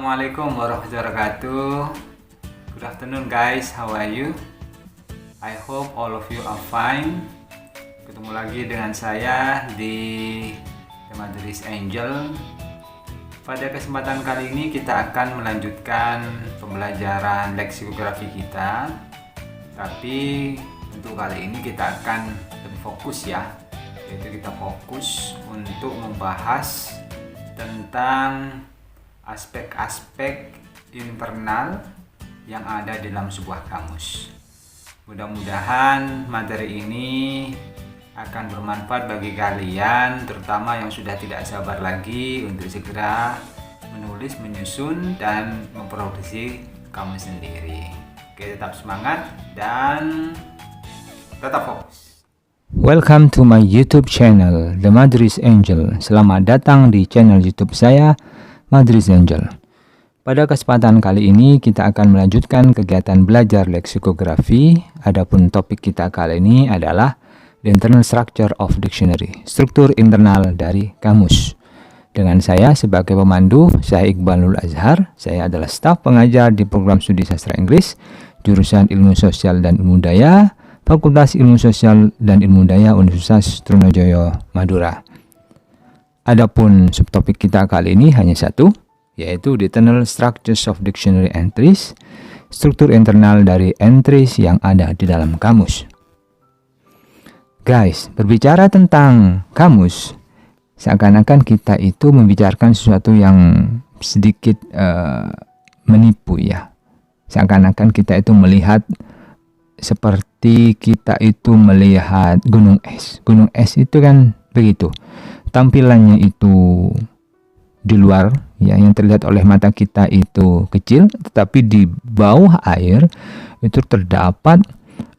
Assalamualaikum warahmatullahi wabarakatuh. Good afternoon guys, how are you? I hope all of you are fine. Ketemu lagi dengan saya di The Madris Angel. Pada kesempatan kali ini kita akan melanjutkan pembelajaran leksikografi kita. Tapi untuk kali ini kita akan lebih fokus ya, yaitu kita fokus untuk membahas tentang aspek-aspek internal yang ada dalam sebuah kamus. Mudah-mudahan materi ini akan bermanfaat bagi kalian, terutama yang sudah tidak sabar lagi untuk segera menulis, menyusun, dan memproduksi kamus sendiri. Oke, tetap semangat dan tetap fokus. Welcome to my YouTube channel, The Madris Angel. Selamat datang di channel YouTube saya, Madris Angel. Pada kesempatan kali ini kita akan melanjutkan kegiatan belajar leksikografi. Adapun topik kita kali ini adalah the internal structure of dictionary, struktur internal dari kamus. Dengan saya sebagai pemandu, saya Iqbal Nurul Azhar. Saya adalah staf pengajar di program studi sastra Inggris, jurusan Ilmu Sosial dan Ilmu Budaya, Fakultas Ilmu Sosial dan Ilmu Budaya Universitas Trunojoyo, Madura. Adapun subtopik kita kali ini hanya satu, yaitu the internal structures of dictionary entries, struktur internal dari entries yang ada di dalam kamus. Guys, berbicara tentang kamus, seakan-akan kita itu membicarakan sesuatu yang sedikit menipu ya. Seakan-akan kita itu melihat seperti kita itu melihat gunung es. Gunung es itu kan begitu. Tampilannya itu di luar ya, yang terlihat oleh mata kita itu kecil, tetapi di bawah air itu terdapat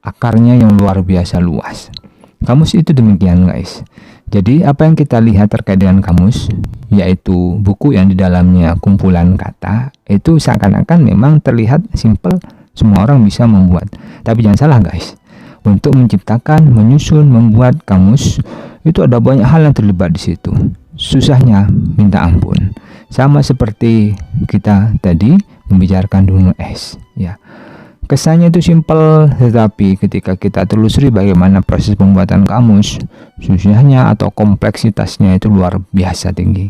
akarnya yang luar biasa luas. Kamus itu demikian guys. Jadi apa yang kita lihat terkait dengan kamus, yaitu buku yang di dalamnya kumpulan kata, itu seakan-akan memang terlihat simple, semua orang bisa membuat. Tapi jangan salah guys, untuk menciptakan, menyusun, membuat kamus itu ada banyak hal yang terlibat di situ. Susahnya minta ampun. Sama seperti kita tadi membicarakan gunung es ya. Kesannya itu simpel, tetapi ketika kita telusuri bagaimana proses pembuatan kamus, susahnya atau kompleksitasnya itu luar biasa tinggi.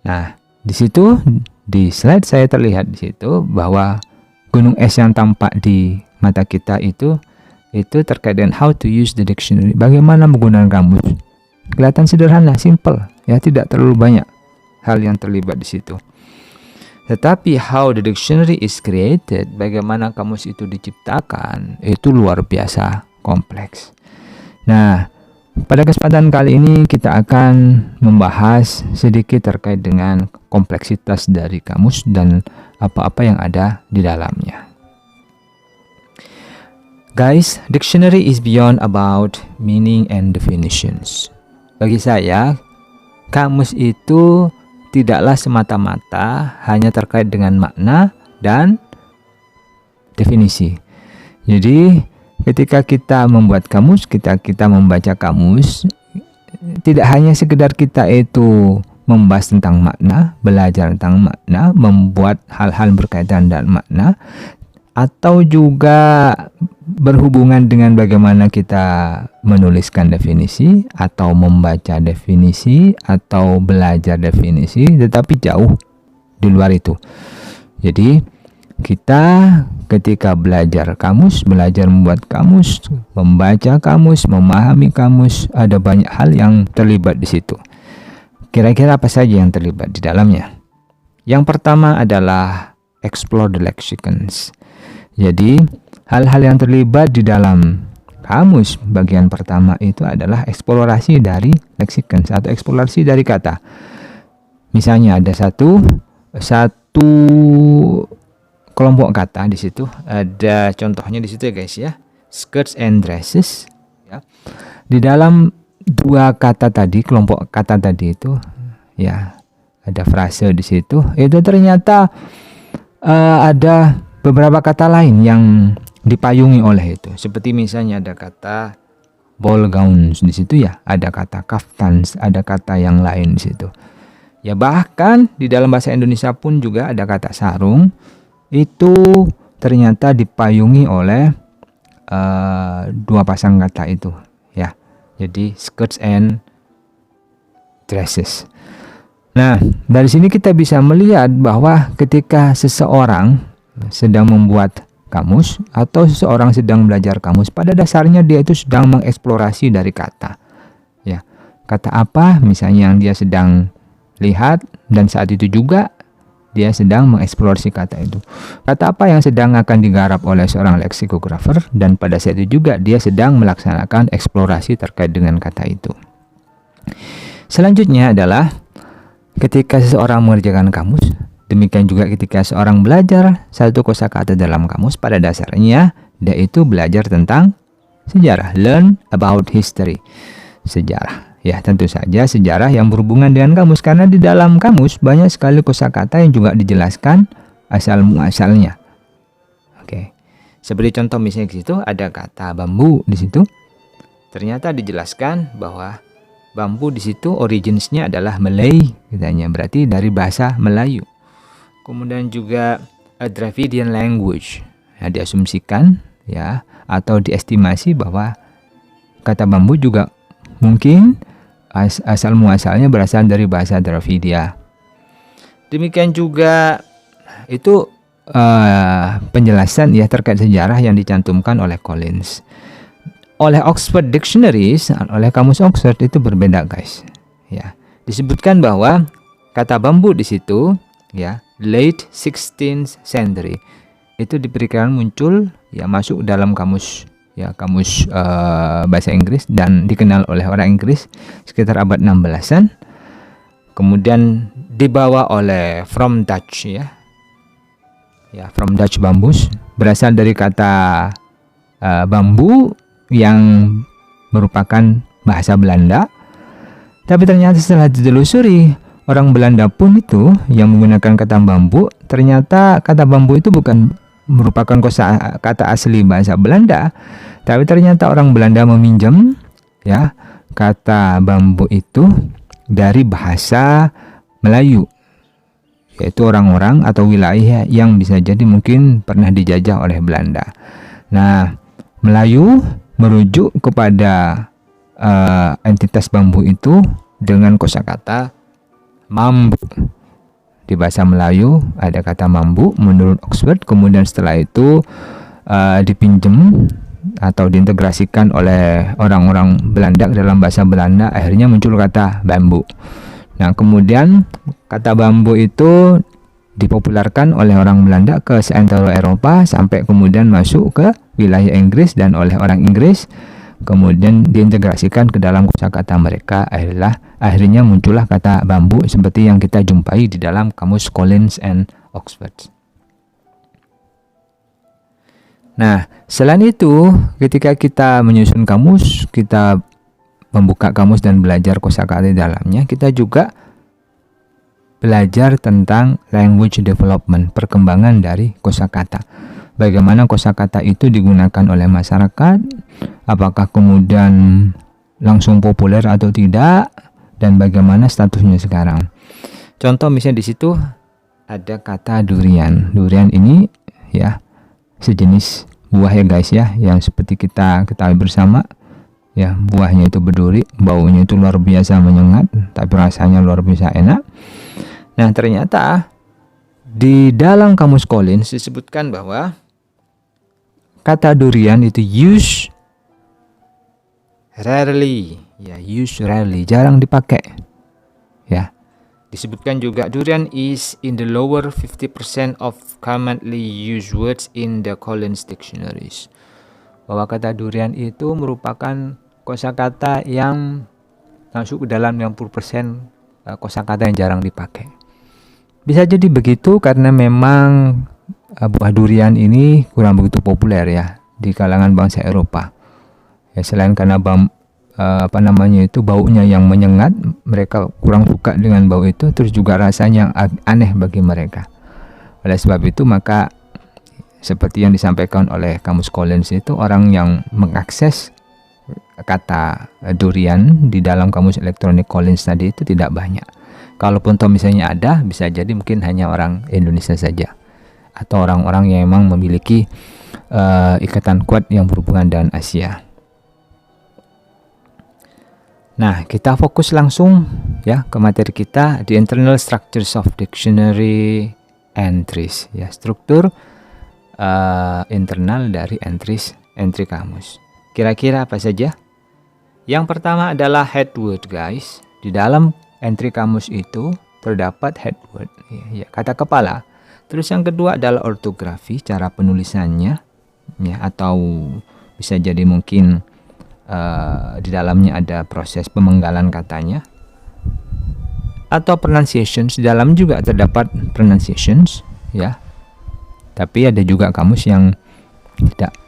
Nah, di situ di slide saya terlihat di situ bahwa gunung es yang tampak di mata kita itu terkait dengan how to use the dictionary, bagaimana menggunakan kamus. Kelihatan sederhana, simple, ya, tidak terlalu banyak hal yang terlibat di situ. Tetapi how the dictionary is created, bagaimana kamus itu diciptakan, itu luar biasa kompleks. Nah, pada kesempatan kali ini kita akan membahas sedikit terkait dengan kompleksitas dari kamus dan apa-apa yang ada di dalamnya. Guys, dictionary is beyond about meaning and definitions. Bagi saya, kamus itu tidaklah semata-mata hanya terkait dengan makna dan definisi. Jadi, ketika kita membuat kamus, kita membaca kamus, tidak hanya sekedar kita itu membahas tentang makna, belajar tentang makna, membuat hal-hal berkaitan dengan makna, atau juga berhubungan dengan bagaimana kita menuliskan definisi atau membaca definisi atau belajar definisi, tetapi jauh di luar itu. Jadi kita ketika belajar kamus, belajar membuat kamus, membaca kamus, memahami kamus, ada banyak hal yang terlibat di situ. Kira-kira apa saja yang terlibat di dalamnya? Yang pertama adalah explore the lexicons. Jadi hal-hal yang terlibat di dalam kamus bagian pertama itu adalah eksplorasi dari leksikon atau eksplorasi dari kata. Misalnya ada satu kelompok kata di situ. Ada contohnya di situ ya guys ya. Skirts and dresses ya. Di dalam dua kata tadi, kelompok kata tadi itu ya, ada frase di situ. Itu ternyata ada beberapa kata lain yang dipayungi oleh itu. Seperti misalnya ada kata ball gowns di situ ya, ada kata kaftans, ada kata yang lain di situ. Ya, bahkan di dalam bahasa Indonesia pun juga ada kata sarung itu ternyata dipayungi oleh dua pasang kata itu ya. Jadi skirts and dresses. Nah, dari sini kita bisa melihat bahwa ketika seseorang sedang membuat kamus atau seseorang sedang belajar kamus, pada dasarnya dia itu sedang mengeksplorasi dari kata. Ya, kata apa misalnya yang dia sedang lihat, dan saat itu juga dia sedang mengeksplorasi kata itu. Kata apa yang sedang akan digarap oleh seorang leksikografer, dan pada saat itu juga dia sedang melaksanakan eksplorasi terkait dengan kata itu. Selanjutnya adalah ketika seseorang mengerjakan kamus, demikian juga ketika seorang belajar satu kosakata dalam kamus, pada dasarnya dia itu belajar tentang sejarah, learn about history, sejarah. Ya, tentu saja sejarah yang berhubungan dengan kamus, karena di dalam kamus banyak sekali kosakata yang juga dijelaskan asal muasalnya. Oke. Seperti contoh misalnya di situ ada kata bambu di situ. Ternyata dijelaskan bahwa bambu di situ originsnya adalah Malay, katanya, berarti dari bahasa Melayu. Kemudian juga a Dravidian language. Nah, diasumsikan ya atau diestimasi bahwa kata bambu juga mungkin asal muasalnya berasal dari bahasa Dravidia. Demikian juga itu penjelasan ya terkait sejarah yang dicantumkan oleh Collins. Oleh Oxford Dictionaries, oleh kamus Oxford itu berbeda, guys. Ya, disebutkan bahwa kata bambu di situ ya late 16th century itu diperkirakan muncul ya masuk dalam kamus ya kamus bahasa Inggris dan dikenal oleh orang Inggris sekitar abad 16-an. Kemudian dibawa oleh from Dutch ya from Dutch bambus, berasal dari kata bambu yang merupakan bahasa Belanda. Tapi ternyata setelah ditelusuri, orang Belanda pun itu yang menggunakan kata bambu, ternyata kata bambu itu bukan merupakan kata asli bahasa Belanda, tapi ternyata orang Belanda meminjam ya kata bambu itu dari bahasa Melayu, yaitu orang-orang atau wilayah yang bisa jadi mungkin pernah dijajah oleh Belanda. Nah, Melayu merujuk kepada entitas bambu itu dengan kosakata mambu. Di bahasa Melayu ada kata mambu menurut Oxford, kemudian setelah itu dipinjam atau diintegrasikan oleh orang-orang Belanda dalam bahasa Belanda, akhirnya muncul kata bambu. Nah, kemudian kata bambu itu dipopulerkan oleh orang Belanda ke seantero Eropa sampai kemudian masuk ke wilayah Inggris, dan oleh orang Inggris kemudian diintegrasikan ke dalam kosakata mereka. Akhirnya muncullah kata bambu seperti yang kita jumpai di dalam kamus Collins and Oxford. Nah, selain itu, ketika kita menyusun kamus, kita membuka kamus dan belajar kosakata di dalamnya, kita juga belajar tentang language development, perkembangan dari kosakata. Bagaimana kosakata itu digunakan oleh masyarakat, apakah kemudian langsung populer atau tidak, dan bagaimana statusnya sekarang. Contoh misalnya di situ ada kata durian. Durian ini ya sejenis buah ya guys ya, yang seperti kita ketahui bersama ya, buahnya itu berduri, baunya itu luar biasa menyengat, tapi rasanya luar biasa enak. Nah, ternyata di dalam kamus Collins disebutkan bahwa kata durian itu use rarely, jarang dipakai. Ya. Disebutkan juga durian is in the lower 50% of commonly used words in the Collins dictionaries. Bahwa kata durian itu merupakan kosakata yang masuk ke dalam 60% kosakata yang jarang dipakai. Bisa jadi begitu karena memang buah durian ini kurang begitu populer ya di kalangan bangsa Eropa. Ya, selain karena itu baunya yang menyengat, mereka kurang suka dengan bau itu, terus juga rasanya aneh bagi mereka. Oleh sebab itu maka seperti yang disampaikan oleh kamus Collins itu, orang yang mengakses kata durian di dalam kamus elektronik Collins tadi itu tidak banyak. Kalaupun toh misalnya ada, bisa jadi mungkin hanya orang Indonesia saja atau orang-orang yang memang memiliki ikatan kuat yang berhubungan dengan Asia. Nah, kita fokus langsung ya ke materi kita, the internal structures of dictionary entries, ya, struktur internal dari entry kamus. Kira-kira apa saja? Yang pertama adalah head word, guys. Di dalam entry kamus itu terdapat head word, ya, kata kepala. Terus yang kedua adalah ortografi, cara penulisannya, ya, atau bisa jadi mungkin di dalamnya ada proses pemenggalan katanya, atau pronunciations. Di dalam juga terdapat pronunciations, ya. Tapi ada juga kamus yang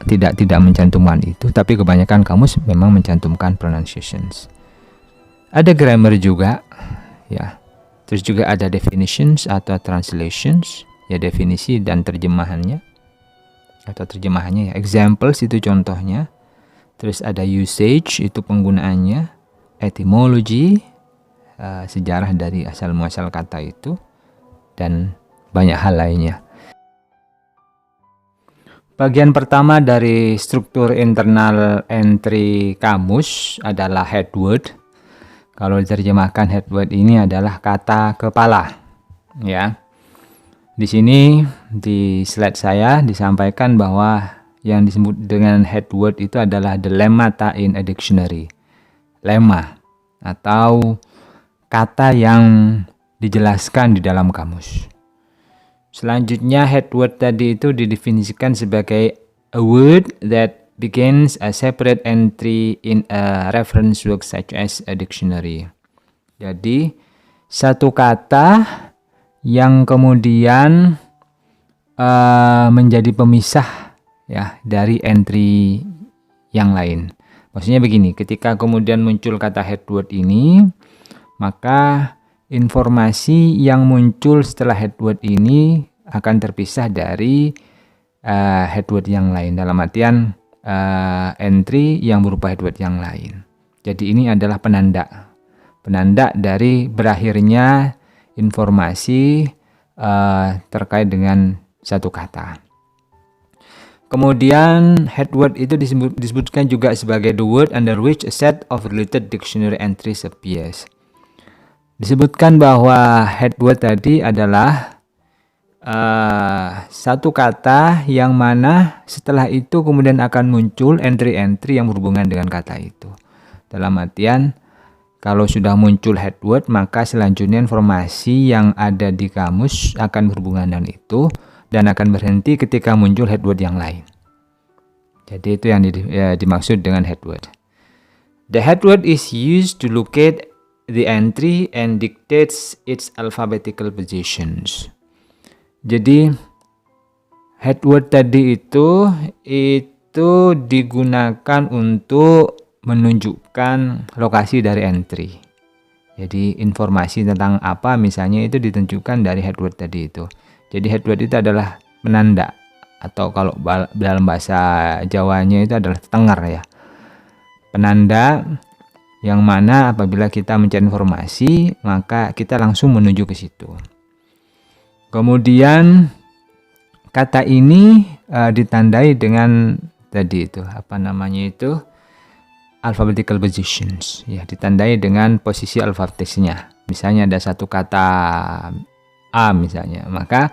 tidak mencantumkan itu, tapi kebanyakan kamus memang mencantumkan pronunciations. Ada grammar juga, ya. Terus juga ada definitions atau translations, ya, definisi dan terjemahannya atau terjemahannya, ya. Examples itu contohnya. Terus ada usage, itu penggunaannya. Etymology, sejarah dari asal muasal kata itu, dan banyak hal lainnya. Bagian pertama dari struktur internal entry kamus adalah head word. Kalau diterjemahkan, head word ini adalah kata kepala, ya. Di sini di slide saya disampaikan bahwa yang disebut dengan head word itu adalah the lemmata in a dictionary. Lemma atau kata yang dijelaskan di dalam kamus. Selanjutnya, head word tadi itu didefinisikan sebagai a word that begins a separate entry in a reference work such as a dictionary. Jadi, satu kata yang kemudian menjadi pemisah, ya, dari entry yang lain. Maksudnya begini, ketika kemudian muncul kata head word ini, maka informasi yang muncul setelah head word ini akan terpisah dari head word yang lain, dalam artian entry yang berupa head word yang lain. Jadi ini adalah penanda dari berakhirnya informasi terkait dengan satu kata. Kemudian head word itu disebutkan juga sebagai the word under which a set of related dictionary entries appears. Disebutkan bahwa head word tadi adalah satu kata yang mana setelah itu kemudian akan muncul entry-entry yang berhubungan dengan kata itu. Dalam artian, kalau sudah muncul head word, maka selanjutnya informasi yang ada di kamus akan berhubungan dengan itu dan akan berhenti ketika muncul head word yang lain. Jadi itu yang dimaksud dengan head word. The head word is used to locate the entry and dictates its alphabetical positions. Jadi head word tadi itu digunakan untuk menunjukkan lokasi dari entry. Jadi informasi tentang apa misalnya itu ditentukan dari head word tadi itu. Jadi head word itu adalah penanda, atau kalau dalam bahasa Jawanya itu adalah tenger, ya. Penanda yang mana apabila kita mencari informasi, maka kita langsung menuju ke situ. Kemudian kata ini ditandai dengan tadi itu alphabetical positions, ya, ditandai dengan posisi alfabetisnya. Misalnya ada satu kata A misalnya, maka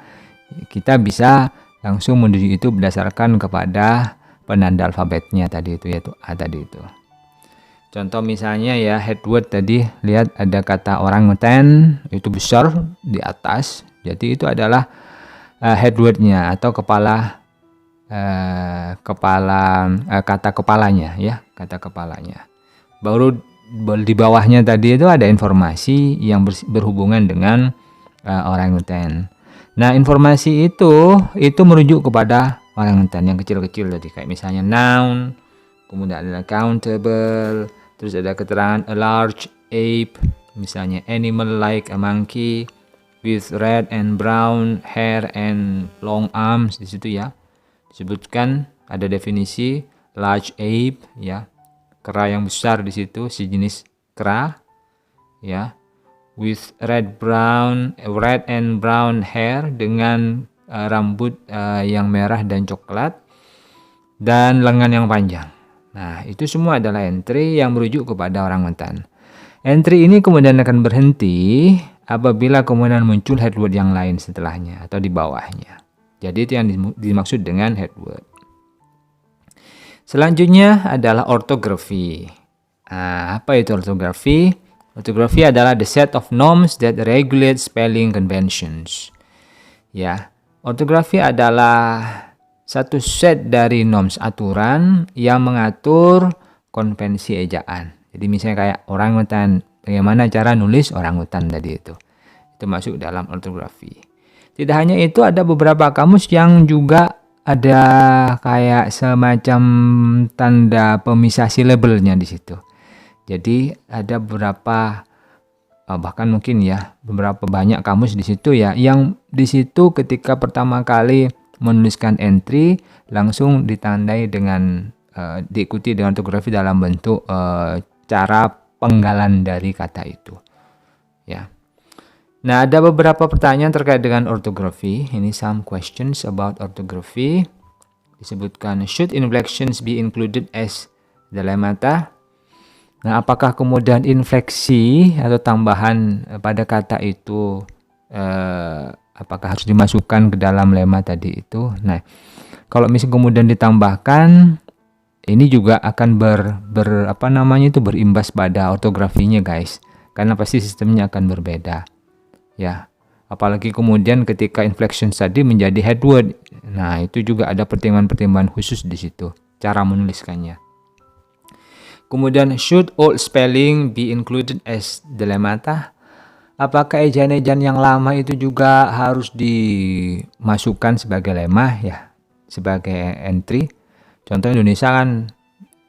kita bisa langsung menuju itu berdasarkan kepada penanda alfabetnya tadi itu, yaitu A tadi itu. Contoh misalnya, ya, head word tadi, lihat ada kata orangutan, itu besar di atas, jadi itu adalah head wordnya atau kata kepalanya, ya, kata kepalanya. Baru di bawahnya tadi itu ada informasi yang berhubungan dengan orangutan. Nah, informasi itu merujuk kepada orangutan yang kecil-kecil tadi, kayak misalnya noun, kemudian ada countable, terus ada keterangan a large ape, misalnya animal like a monkey with red and brown hair and long arms. Di situ, ya, disebutkan ada definisi large ape, ya, kera yang besar di situ, sejenis kera, ya. with red and brown hair, dengan rambut yang merah dan coklat, dan lengan yang panjang. Nah, itu semua adalah entry yang merujuk kepada orangutan. Entry ini kemudian akan berhenti apabila kemudian muncul head word yang lain setelahnya atau di bawahnya. Jadi itu yang dimaksud dengan head word. Selanjutnya adalah orthografi. Nah, apa itu orthografi? Orthografi adalah the set of norms that regulate spelling conventions. Ya, orthografi adalah satu set dari norms aturan yang mengatur konvensi ejaan. Jadi misalnya kayak orangutan, bagaimana cara nulis orangutan tadi itu masuk dalam orthografi. Tidak hanya itu, ada beberapa kamus yang juga ada kayak semacam tanda pemisah silabelnya di situ. Jadi ada beberapa bahkan mungkin ya beberapa banyak kamus di situ ya, yang di situ ketika pertama kali menuliskan entry langsung ditandai dengan diikuti dengan ortografi dalam bentuk cara penggalan dari kata itu. Ya. Nah, ada beberapa pertanyaan terkait dengan ortografi. Ini some questions about orthography. Disebutkan, should inflections be included as the lemmata? Nah, apakah kemudian infleksi atau tambahan pada kata itu apakah harus dimasukkan ke dalam lemma tadi itu? Nah, kalau misalnya kemudian ditambahkan, ini juga akan berimbas pada ortografinya, guys. Karena pasti sistemnya akan berbeda. Ya, apalagi kemudian ketika inflection tadi menjadi head word. Nah, itu juga ada pertimbangan-pertimbangan khusus di situ, cara menuliskannya. Kemudian, should old spelling be included as the lemmata? Apakah ejaan-ejaan yang lama itu juga harus dimasukkan sebagai lemma ya, sebagai entry? Contoh Indonesia kan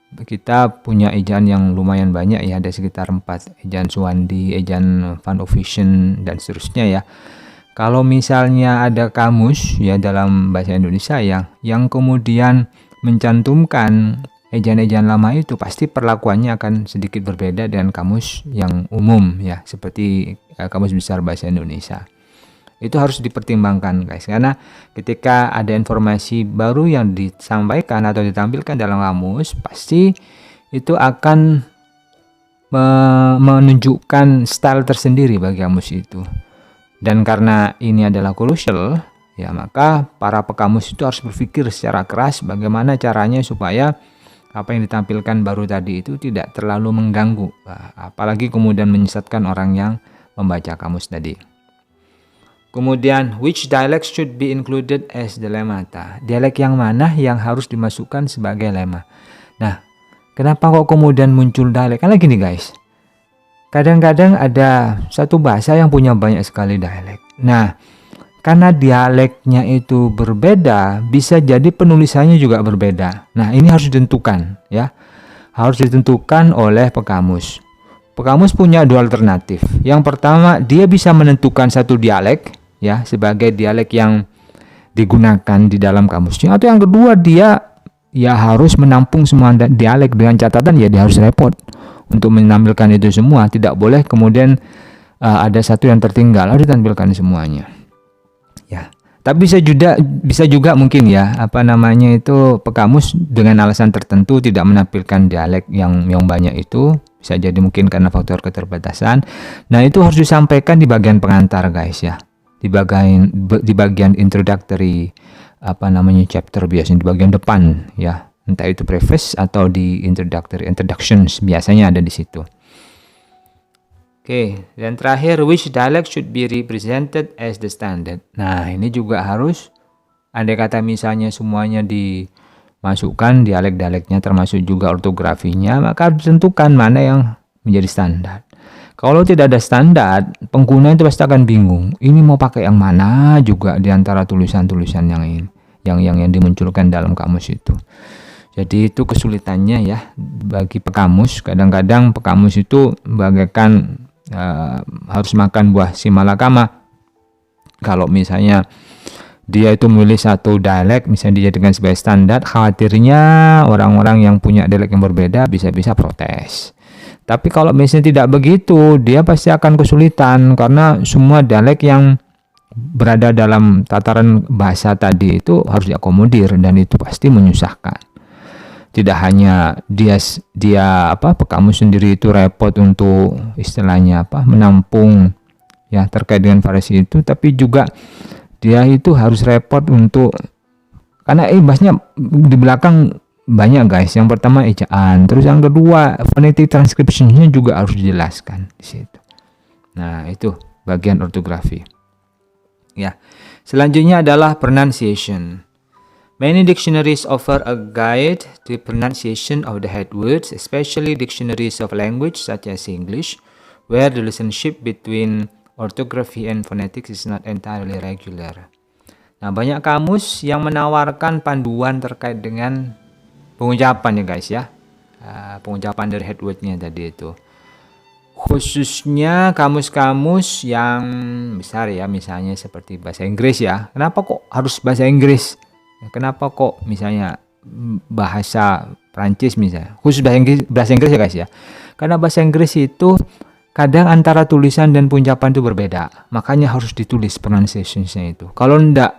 kita punya ejaan yang lumayan banyak ya, ada sekitar 4, ejaan Suwandi, ejaan Van Ovischen, dan seterusnya ya. Kalau misalnya ada kamus ya dalam bahasa Indonesia yang kemudian mencantumkan ejaan-ejaan lama itu, pasti perlakuannya akan sedikit berbeda dengan kamus yang umum ya, seperti Kamus Besar Bahasa Indonesia. Itu harus dipertimbangkan, guys, karena ketika ada informasi baru yang disampaikan atau ditampilkan dalam kamus, pasti itu akan menunjukkan style tersendiri bagi kamus itu. Dan karena ini adalah crucial ya, maka para pekamus itu harus berpikir secara keras bagaimana caranya supaya apa yang ditampilkan baru tadi itu tidak terlalu mengganggu, apalagi kemudian menyesatkan orang yang membaca kamus tadi. Kemudian, which dialect should be included as the lemmata? Dialek yang mana yang harus dimasukkan sebagai lemma? Nah, kenapa kok kemudian muncul dialek? Karena gini, guys, kadang-kadang ada satu bahasa yang punya banyak sekali dialek. Nah, karena dialeknya itu berbeda, bisa jadi penulisannya juga berbeda. Nah, ini harus ditentukan ya. Harus ditentukan oleh pekamus. Pekamus punya dua alternatif. Yang pertama, dia bisa menentukan satu dialek ya sebagai dialek yang digunakan di dalam kamusnya. Atau yang kedua, dia ya harus menampung semua dialek, dengan catatan ya dia harus repot untuk menampilkan itu semua. Tidak boleh kemudian ada satu yang tertinggal, harus ditampilkan semuanya. Ya, tapi bisa juga mungkin ya pekamus dengan alasan tertentu tidak menampilkan dialek yang banyak itu, bisa jadi mungkin karena faktor keterbatasan. Nah, itu harus disampaikan di bagian pengantar, guys ya, di bagian introductory chapter, biasanya di bagian depan ya, entah itu preface atau di introductions biasanya ada di situ. Oke, dan terakhir, which dialect should be represented as the standard? Nah, ini juga harus, andai kata misalnya semuanya dimasukkan, dialek-dialeknya termasuk juga ortografinya, maka harus ditentukan mana yang menjadi standar. Kalau tidak ada standar, pengguna itu pasti akan bingung. Ini mau pakai yang mana juga di antara tulisan-tulisan yang dimunculkan dalam kamus itu. Jadi itu kesulitannya ya bagi pekamus. Kadang-kadang pekamus itu bagaikan harus makan buah si malakama. Kalau misalnya dia itu memilih satu dialek, misalnya dijadikan sebagai standar, khawatirnya orang-orang yang punya dialek yang berbeda bisa-bisa protes. Tapi kalau misalnya tidak begitu, dia pasti akan kesulitan karena semua dialek yang berada dalam tataran bahasa tadi itu harus diakomodir dan itu pasti menyusahkan. Tidak hanya pekamus sendiri itu repot untuk istilahnya menampung ya terkait dengan variasi itu, tapi juga dia itu harus repot untuk karena bahasnya di belakang banyak guys. Yang pertama ejaan, terus yang kedua phonetic transcription-nya juga harus dijelaskan di situ. Nah, itu bagian ortografi. Ya. Selanjutnya adalah pronunciation. Many dictionaries offer a guide to pronunciation of the head words, especially dictionaries of language such as English, where the relationship between orthography and phonetics is not entirely regular. Nah, banyak kamus yang menawarkan panduan terkait dengan pengucapan ya guys ya. Pengucapan dari head word-nya tadi itu. Khususnya kamus-kamus yang besar ya, misalnya seperti bahasa Inggris ya. Kenapa kok harus bahasa Inggris? Kenapa kok misalnya bahasa Prancis misalnya? Khusus bahasa Inggris ya guys ya. Karena bahasa Inggris itu kadang antara tulisan dan pengucapan itu berbeda. Makanya harus ditulis pronunciation-nya itu. Kalau enggak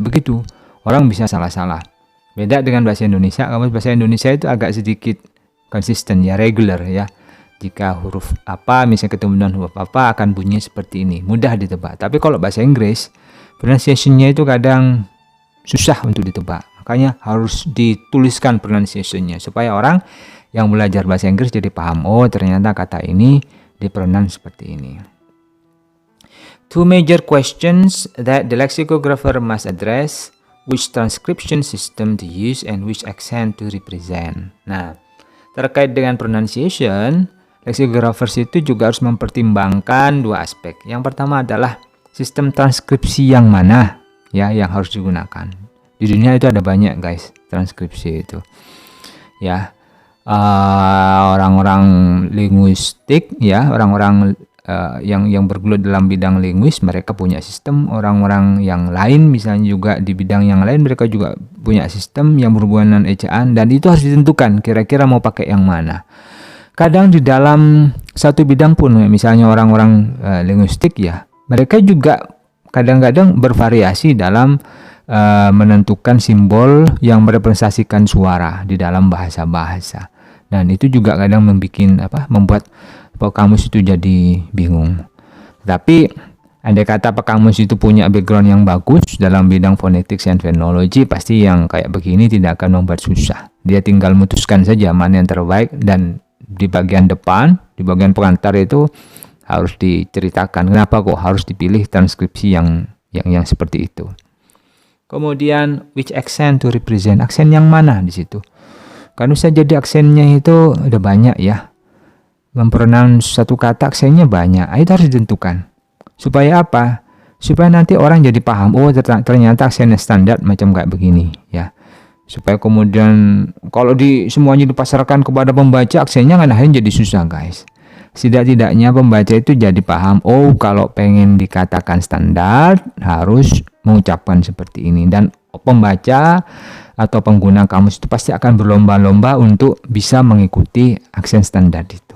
begitu, orang bisa salah-salah. Beda dengan bahasa Indonesia, kamus bahasa Indonesia itu agak sedikit konsisten ya, regular ya. Jika huruf apa misalnya ketemu dengan huruf apa akan bunyi seperti ini, mudah ditebak. Tapi kalau bahasa Inggris, pronunciation-nya itu kadang susah untuk ditebak. Makanya harus dituliskan pronunciation-nya supaya orang yang belajar bahasa Inggris jadi paham, oh ternyata kata ini dipronounce seperti ini. Two major questions that the lexicographer must address: which transcription system to use and which accent to represent. Nah, terkait dengan pronunciation, lexicographers itu juga harus mempertimbangkan dua aspek. Yang pertama adalah sistem transkripsi yang mana ya yang harus digunakan. Di dunia itu ada banyak guys transkripsi itu. Ya, orang-orang linguistik ya, orang-orang yang bergelut dalam bidang linguis, mereka punya sistem. Orang-orang yang lain misalnya juga di bidang yang lain, mereka juga punya sistem yang berhubungan dengan ejaan, dan itu harus ditentukan kira-kira mau pakai yang mana. Kadang di dalam satu bidang pun misalnya orang-orang linguistik ya, mereka juga kadang-kadang bervariasi dalam menentukan simbol yang merepresentasikan suara di dalam bahasa-bahasa, dan itu juga kadang membuat pekamus itu jadi bingung. Tapi andai kata pekamus itu punya background yang bagus dalam bidang phonetics and phonology, pasti yang kayak begini tidak akan membuat susah. Dia tinggal memutuskan saja mana yang terbaik, dan di bagian depan, di bagian pengantar itu harus diceritakan kenapa kok harus dipilih transkripsi yang seperti itu. Kemudian which accent to represent, aksen yang mana di situ. Kan bisa jadi aksennya itu ada banyak ya. Mempronounce satu kata aksennya banyak, itu harus ditentukan. Supaya apa? Supaya nanti orang jadi paham, oh ternyata aksennya standar macam kayak begini ya. Supaya kemudian kalau semuanya dipasarkan kepada pembaca, aksennya kan akhirnya jadi susah guys. Setidak-tidaknya pembaca itu jadi paham, oh kalau pengen dikatakan standar harus mengucapkan seperti ini, dan pembaca atau pengguna kamus itu pasti akan berlomba-lomba untuk bisa mengikuti aksen standar itu.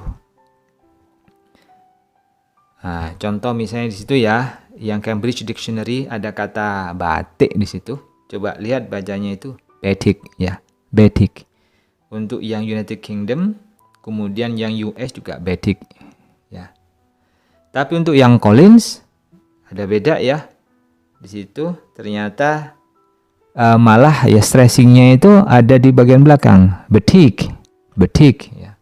Nah, contoh misalnya di situ ya, yang Cambridge Dictionary ada kata batik di situ. Coba lihat bacanya itu batik ya, batik. Untuk yang United Kingdom, kemudian yang US juga batik ya. Tapi untuk yang Collins ada beda ya. Di situ ternyata malah ya stressingnya itu ada di bagian belakang, batik ya.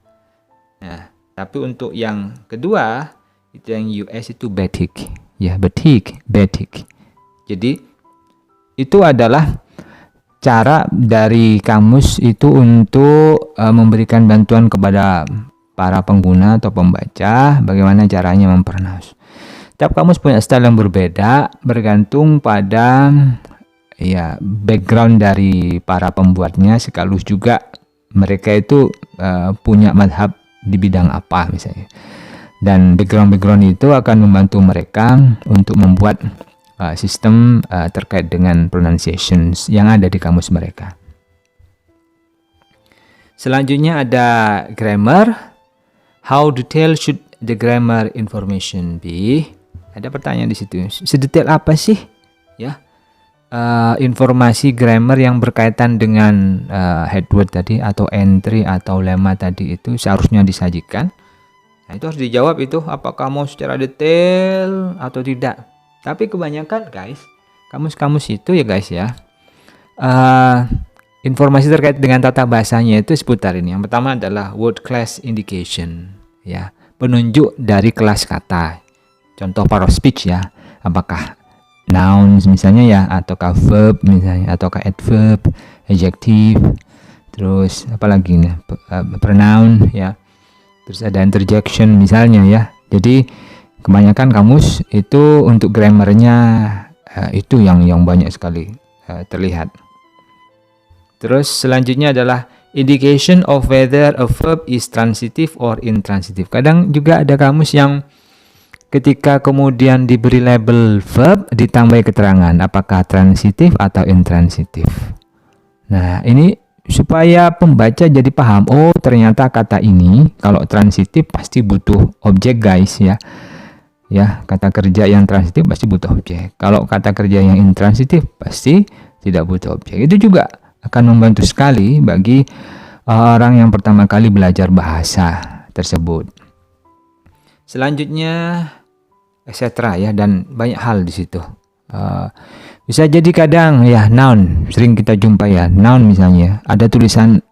Nah, tapi untuk yang kedua itu yang US itu batik ya, batik. Jadi itu adalah cara dari kamus itu untuk memberikan bantuan kepada para pengguna atau pembaca bagaimana caranya mempronounce. Tiap kamus punya style yang berbeda bergantung pada ya background dari para pembuatnya, sekaligus juga mereka itu punya madhab di bidang apa misalnya. Dan background itu akan membantu mereka untuk membuat sistem terkait dengan pronunciations yang ada di kamus mereka. Selanjutnya ada grammar. How detailed should the grammar information be? Ada pertanyaan di situ. Sedetail apa sih ya informasi grammar yang berkaitan dengan head word tadi atau entry atau lemma tadi itu seharusnya disajikan? Nah, itu harus dijawab itu apakah mau secara detail atau tidak. Tapi kebanyakan guys, kamus-kamus itu ya guys ya, informasi terkait dengan tata bahasanya itu seputar ini. Yang pertama adalah word class indication, ya, penunjuk dari kelas kata. Contoh part of speech ya, apakah nouns misalnya ya, ataukah verb misalnya, ataukah adverb, adjective, terus apalagi nih, pronoun ya, terus ada interjection misalnya ya. Jadi kebanyakan kamus itu untuk grammarnya itu yang banyak sekali terlihat. Terus selanjutnya adalah indication of whether a verb is transitive or intransitive. Kadang juga ada kamus yang ketika kemudian diberi label verb ditambah keterangan apakah transitif atau intransitif. Nah, ini supaya pembaca jadi paham, oh ternyata kata ini kalau transitif pasti butuh objek guys ya. Ya, kata kerja yang transitif pasti butuh objek. Kalau kata kerja yang intransitif pasti tidak butuh objek. Itu juga akan membantu sekali bagi orang yang pertama kali belajar bahasa tersebut. Selanjutnya etc. ya, dan banyak hal di situ. Bisa jadi kadang ya noun sering kita jumpa ya, noun misalnya ada tulisan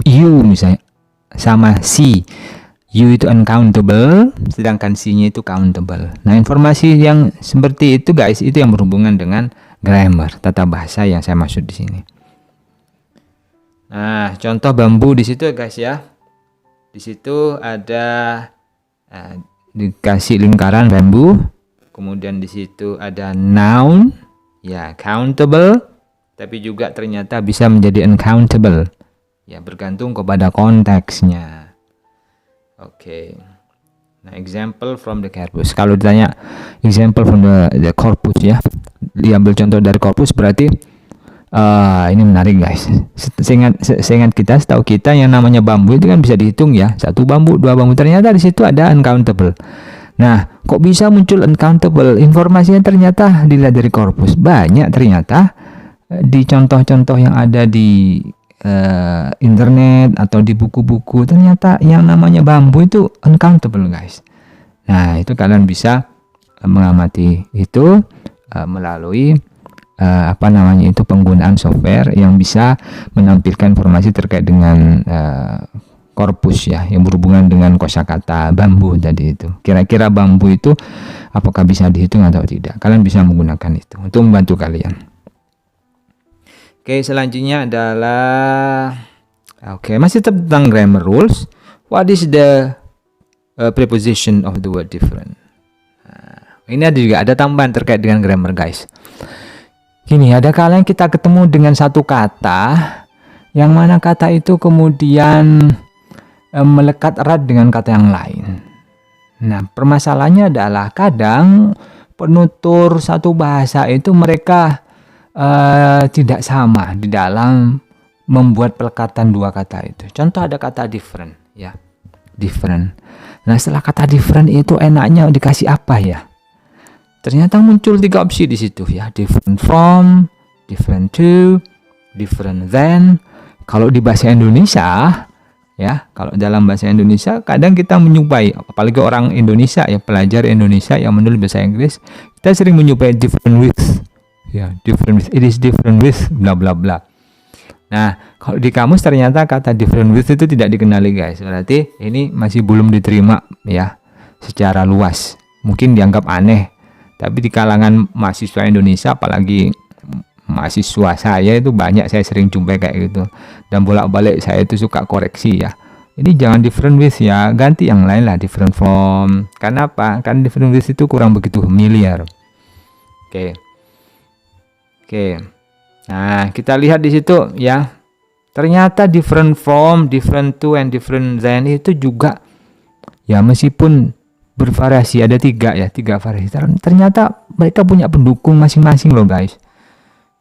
you misalnya sama si. You itu uncountable, sedangkan C-nya itu countable. Nah, informasi yang seperti itu guys, itu yang berhubungan dengan grammar, tata bahasa yang saya maksud di sini. Nah, contoh bambu di situ guys ya. Di situ ada dikasih lingkaran bambu, kemudian di situ ada noun, ya countable, tapi juga ternyata bisa menjadi uncountable, ya bergantung kepada konteksnya. Oke. Nah, example from the corpus. Kalau ditanya example from the corpus ya, diambil contoh dari corpus berarti ini menarik guys. Seingat kita, setahu kita yang namanya bambu itu kan bisa dihitung ya. 1 bambu, 2 bambu. Ternyata di situ ada uncountable. Nah, kok bisa muncul uncountable? Informasinya ternyata dilihat dari corpus. Banyak ternyata di contoh-contoh yang ada di internet atau di buku-buku, ternyata yang namanya bambu itu uncountable guys. Nah, itu kalian bisa mengamati itu melalui penggunaan software yang bisa menampilkan informasi terkait dengan korpus ya, yang berhubungan dengan kosakata bambu tadi itu. Kira-kira bambu itu apakah bisa dihitung atau tidak? Kalian bisa menggunakan itu untuk membantu kalian. Oke, selanjutnya adalah masih tentang grammar rules. What is the preposition of the word different? Nah, ini juga ada tambahan terkait dengan grammar guys. Gini, ada kalanya kita ketemu dengan satu kata yang mana kata itu kemudian melekat erat dengan kata yang lain. Nah, permasalahannya adalah kadang penutur satu bahasa itu mereka tidak sama di dalam membuat pelekatan dua kata itu. Contoh ada kata different ya, different. Nah, setelah kata different itu enaknya dikasih apa ya? Ternyata muncul 3 opsi di situ ya, different from, different to, different than. Kalau di bahasa Indonesia ya, kalau dalam bahasa Indonesia kadang kita menyupai, apalagi orang Indonesia ya, pelajar Indonesia yang menulis bahasa Inggris, kita sering menyupai different with. Ya, different with, it is different with bla bla bla. Nah, kalau di kamus ternyata kata different with itu tidak dikenali guys. Berarti ini masih belum diterima ya secara luas. Mungkin dianggap aneh, tapi di kalangan mahasiswa Indonesia, apalagi mahasiswa saya itu banyak, saya sering jumpai kayak gitu. Dan bolak-balik saya itu suka koreksi ya. Ini jangan different with ya, ganti yang lain lah, different from. Karena apa? Karena different with itu kurang begitu familiar. Oke. Nah, kita lihat di situ ya. Ternyata different from, different to, and different than itu juga ya, meskipun bervariasi, ada 3 variasi. Ternyata mereka punya pendukung masing-masing loh guys.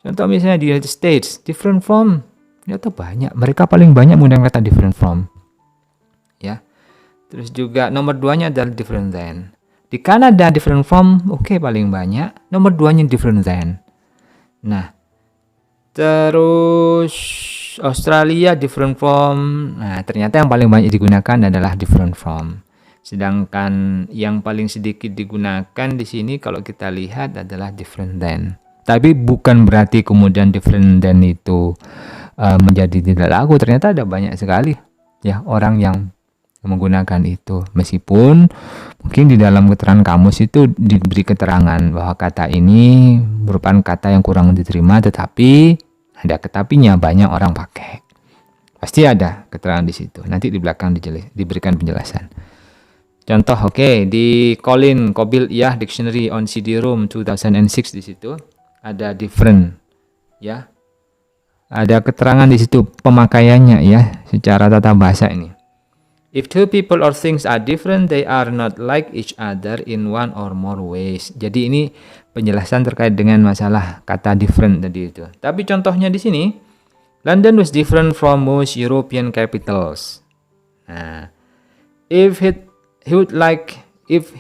Contoh misalnya di United States, different from, ternyata banyak. Mereka paling banyak menggunakan kata different from. Ya. Terus juga nomor 2-nya adalah different than. Di Kanada different from, oke, paling banyak. Nomor 2-nya different than. Nah, terus Australia different from. Nah, ternyata yang paling banyak digunakan adalah different from. Sedangkan yang paling sedikit digunakan di sini kalau kita lihat adalah different than. Tapi bukan berarti kemudian different than itu menjadi tidak laku. Ternyata ada banyak sekali ya orang yang menggunakan itu, meskipun mungkin di dalam keterangan kamus itu diberi keterangan bahwa kata ini merupakan kata yang kurang diterima, tetapi ada ketapinya, banyak orang pakai. Pasti ada keterangan di situ. Nanti di belakang diberikan penjelasan. Contoh, di Colin Kobil Dictionary on CD-ROM 2006 di situ ada different, ya. Ada keterangan di situ pemakaiannya ya secara tata bahasa ini. If two people or things are different, they are not like each other in one or more ways. Jadi ini penjelasan terkait dengan masalah kata different tadi itu. Tapi contohnya di sini, London was different from most European capitals. Nah, if he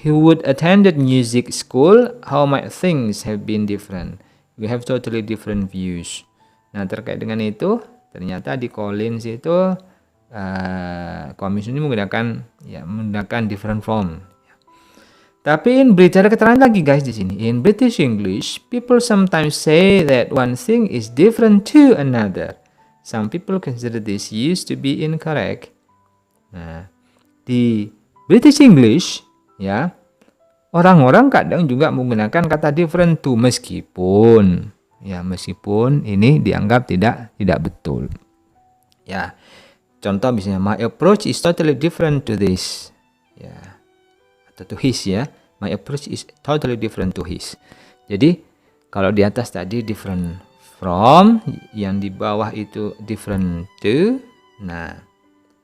would attended music school, how might things have been different? We have totally different views. Nah, terkait dengan itu, ternyata di Collins itu komis ini menggunakan different from. Tapi in British ada keterangan lagi guys di sini. In British English, people sometimes say that one thing is different to another. Some people consider this use to be incorrect. Nah, di British English ya, orang-orang kadang juga menggunakan kata different to meskipun ini dianggap tidak betul. Ya. Contoh misalnya, my approach is totally different to this. Ya. Atau to his ya. My approach is totally different to his. Jadi, kalau di atas tadi different from, yang di bawah itu different to. Nah,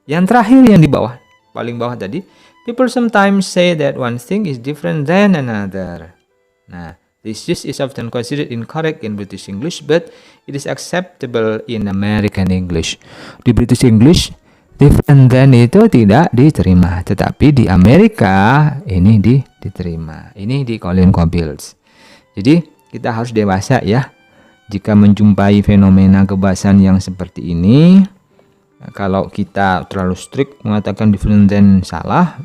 yang terakhir yang di bawah, paling bawah tadi, people sometimes say that one thing is different than another. Nah, this use is often considered incorrect in British English, but it is acceptable in American English. Di British English, different than itu tidak diterima, tetapi di Amerika ini diterima. Ini di Colin Kobil. Jadi kita harus dewasa ya. Jika menjumpai fenomena kebahasan yang seperti ini, kalau kita terlalu strict mengatakan different than salah,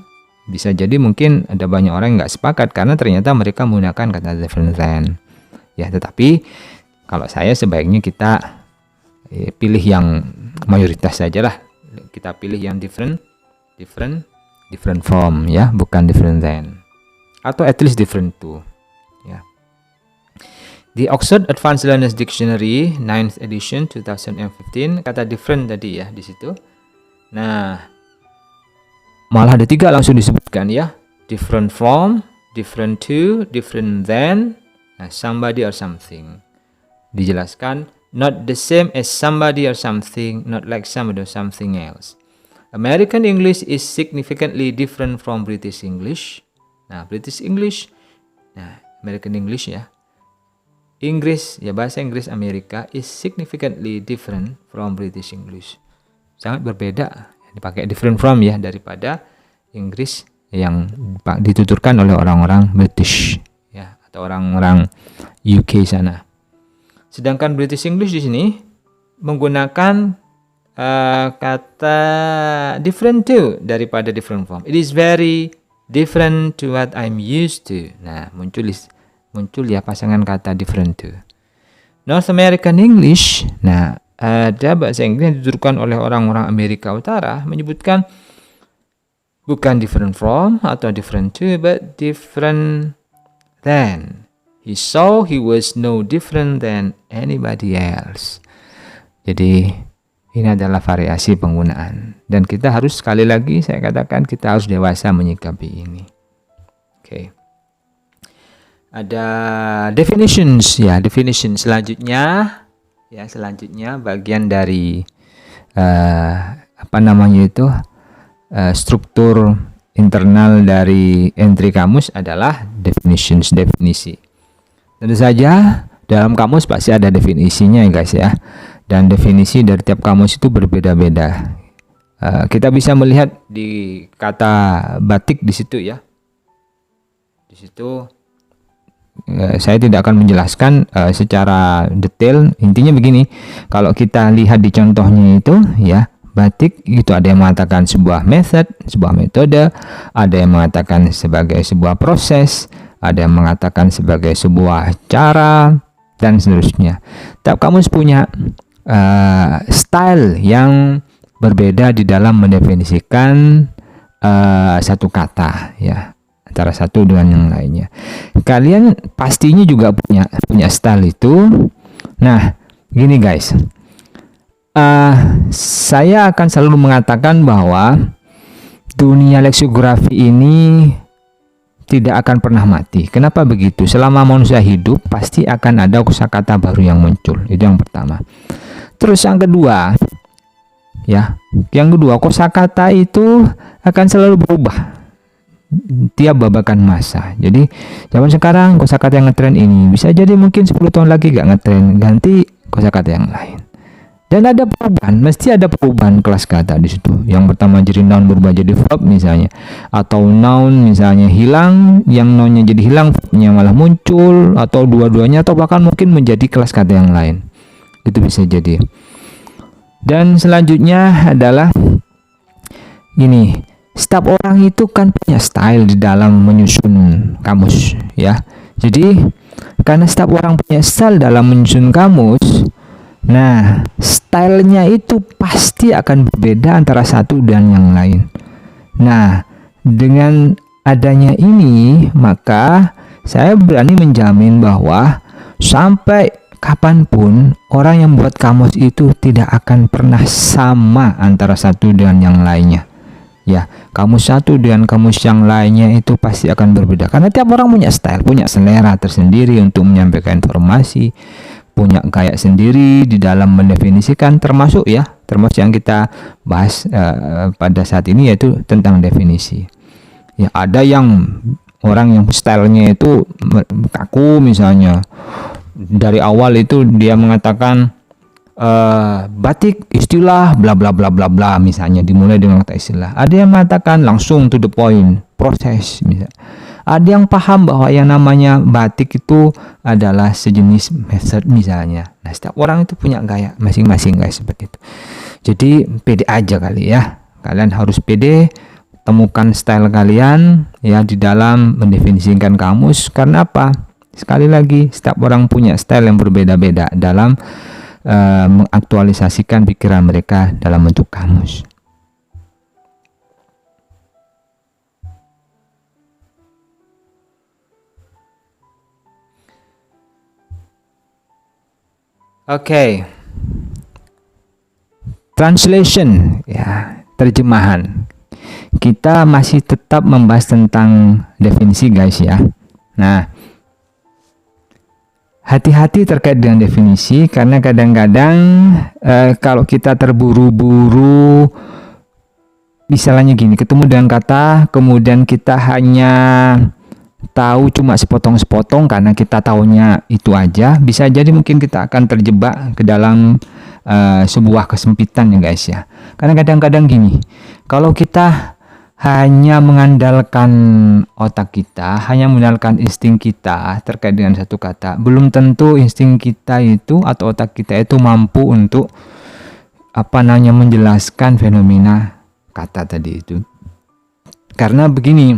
bisa jadi mungkin ada banyak orang yang nggak sepakat karena ternyata mereka menggunakan kata different than. Ya, tetapi kalau saya sebaiknya kita pilih yang mayoritas saja lah. Kita pilih yang different from ya, bukan different than. Atau at least different to. Ya. Di Oxford Advanced Learners Dictionary 9th edition 2015 kata different tadi ya di situ. Nah, malah ada 3 langsung disebutkan ya. Different from, different to, different than, somebody or something. Dijelaskan, not the same as somebody or something, not like somebody or something else. American English is significantly different from British English. Nah, British English, American English ya. Inggris, ya bahasa Inggris Amerika is significantly different from British English. Sangat berbeda. Dipakai different from ya daripada Inggris yang dituturkan oleh orang-orang British ya atau orang-orang UK sana. Sedangkan British English di sini menggunakan kata different to daripada different from. It is very different to what I'm used to. Nah, muncul ya pasangan kata different to. North American English, ada bahasa Inggris yang dituturkan oleh orang-orang Amerika Utara menyebutkan bukan different from atau different to, but different than. He saw he was no different than anybody else. Jadi ini adalah variasi penggunaan. Dan kita harus, sekali lagi saya katakan, kita harus dewasa menyikapi ini. Oke. Ada definitions ya, definition selanjutnya. Ya, selanjutnya bagian dari struktur internal dari entry kamus adalah definitions, definisi. Tentu saja dalam kamus pasti ada definisinya ya guys ya. Dan definisi dari tiap kamus itu berbeda-beda. Kita bisa melihat di kata batik di situ ya. Di situ saya tidak akan menjelaskan secara detail. Intinya begini, kalau kita lihat di contohnya itu ya, batik itu ada yang mengatakan sebuah method, sebuah metode, ada yang mengatakan sebagai sebuah proses, ada yang mengatakan sebagai sebuah cara, dan seterusnya. Tiap kamus punya style yang berbeda di dalam mendefinisikan satu kata ya, antara satu dengan yang lainnya. Kalian pastinya juga punya style itu. Nah, gini guys, saya akan selalu mengatakan bahwa dunia leksiografi ini tidak akan pernah mati. Kenapa begitu? Selama manusia hidup pasti akan ada kosakata baru yang muncul. Itu yang pertama. Terus yang kedua, ya, kosakata itu akan selalu berubah tiap babakan masa. Jadi zaman sekarang kosakata yang ngetren ini bisa jadi mungkin 10 tahun lagi gak ngetren, ganti kosakata yang lain. Dan ada perubahan, mesti ada perubahan kelas kata di situ. Yang pertama jadi noun berubah jadi verb misalnya, atau noun misalnya hilang, yang nounnya jadi hilang, verbnya malah muncul, atau dua-duanya, atau bahkan mungkin menjadi kelas kata yang lain. Itu bisa jadi. Dan selanjutnya adalah gini, setiap orang itu kan punya style di dalam menyusun kamus ya. Jadi karena setiap orang punya style dalam menyusun kamus, nah stylenya itu pasti akan berbeda antara satu dan yang lain. Nah, dengan adanya ini, maka saya berani menjamin bahwa sampai kapanpun orang yang buat kamus itu tidak akan pernah sama antara satu dengan yang lainnya. Ya, kamus satu dengan kamus yang lainnya itu pasti akan berbeda. Karena tiap orang punya style, punya selera tersendiri untuk menyampaikan informasi, punya gaya sendiri di dalam mendefinisikan, termasuk yang kita bahas pada saat ini, yaitu tentang definisi. Ya, ada yang orang yang stylenya itu kaku misalnya. Dari awal itu dia mengatakan batik istilah bla bla bla bla bla misalnya, dimulai dengan kata istilah. Ada yang mengatakan langsung to the point, proses misalnya. Ada yang paham bahwa yang namanya batik itu adalah sejenis method misalnya. Nah, setiap orang itu punya gaya masing-masing guys, seperti itu. Jadi pede aja kali ya. Kalian harus pede, temukan style kalian ya di dalam mendefinisikan kamus. Karena apa? Sekali lagi, setiap orang punya style yang berbeda-beda dalam mengaktualisasikan pikiran mereka dalam bentuk kamus. Oke. Translation, ya, terjemahan. Kita masih tetap membahas tentang definisi guys ya. Nah, hati-hati terkait dengan definisi, karena kadang-kadang kalau kita terburu-buru, misalnya gini, ketemu dengan kata, kemudian kita hanya tahu cuma sepotong-sepotong karena kita taunya itu aja, bisa jadi mungkin kita akan terjebak ke dalam sebuah kesempitan ya guys ya. Karena kadang-kadang gini, kalau kita hanya mengandalkan otak kita, hanya mengandalkan insting kita terkait dengan satu kata, belum tentu insting kita itu atau otak kita itu mampu untuk menjelaskan fenomena kata tadi itu. Karena begini,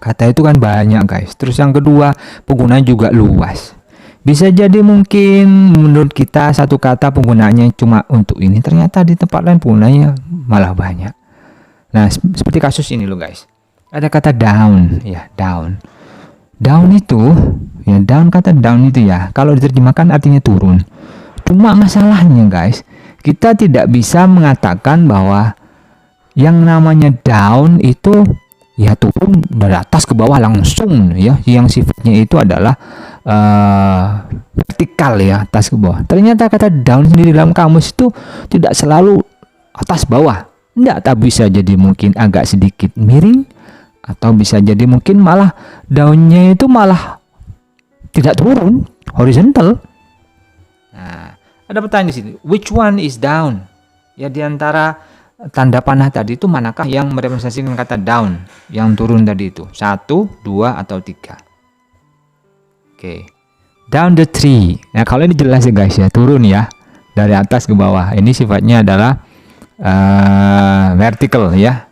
kata itu kan banyak guys. Terus yang kedua, penggunaan juga luas. Bisa jadi mungkin menurut kita satu kata penggunaannya cuma untuk ini, ternyata di tempat lain penggunaannya malah banyak. Nah, seperti kasus ini loh guys. Ada kata down, ya, down. Down itu, ya, kata down itu ya, kalau diterjemahkan artinya turun. Cuma masalahnya guys, kita tidak bisa mengatakan bahwa yang namanya down itu ya turun dari atas ke bawah langsung ya, yang sifatnya itu adalah vertikal ya, atas ke bawah. Ternyata kata down sendiri dalam kamus itu tidak selalu atas bawah. Enggak, tak bisa jadi mungkin agak sedikit miring, atau bisa jadi mungkin malah daunnya itu malah tidak turun, horizontal. Nah, ada pertanyaan di sini, which one is down? Ya, di antara tanda panah tadi itu manakah yang merepresentasikan kata down, yang turun tadi itu? 1, 2, atau 3? Oke. Down the tree. Nah, kalau ini jelas ya guys ya, turun ya. Dari atas ke bawah. Ini sifatnya adalah vertical ya.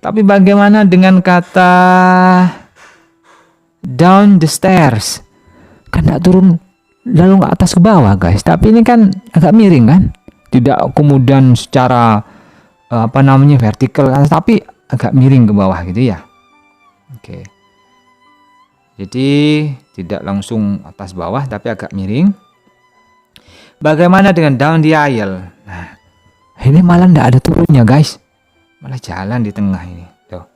Tapi bagaimana dengan kata down the stairs? Kan tidak turun lalu ke atas ke bawah guys. Tapi ini kan agak miring kan? Tidak kemudian secara vertikal, tapi agak miring ke bawah gitu ya. Oke. Jadi tidak langsung atas bawah tapi agak miring. Bagaimana dengan down the aisle? Nah, ini malah tidak ada turunnya guys. Malah jalan di tengah ini. Tuh.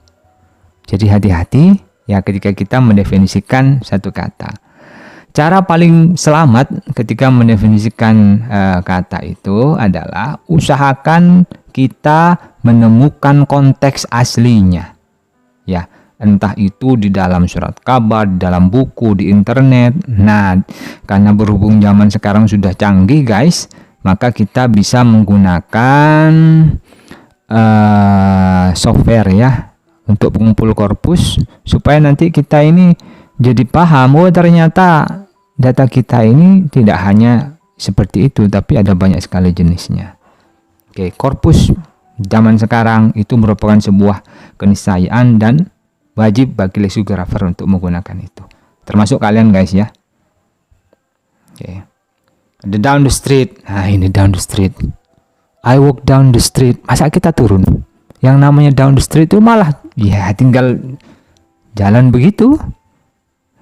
Jadi hati-hati ya ketika kita mendefinisikan satu kata. Cara paling selamat ketika mendefinisikan kata itu adalah usahakan kita menemukan konteks aslinya. Ya, entah itu di dalam surat kabar, di dalam buku, di internet. Nah, karena berhubung zaman sekarang sudah canggih guys, maka kita bisa menggunakan software ya untuk pengumpul korpus supaya nanti kita ini jadi paham, oh ternyata data kita ini tidak hanya seperti itu, tapi ada banyak sekali jenisnya. Oke, korpus zaman sekarang itu merupakan sebuah keniscayaan dan wajib bagi leksikografer untuk menggunakan itu. Termasuk kalian guys ya. Oke. The down the street. Nah, ini down the street. I walk down the street. Masa kita turun? Yang namanya down the street itu malah ya tinggal jalan begitu.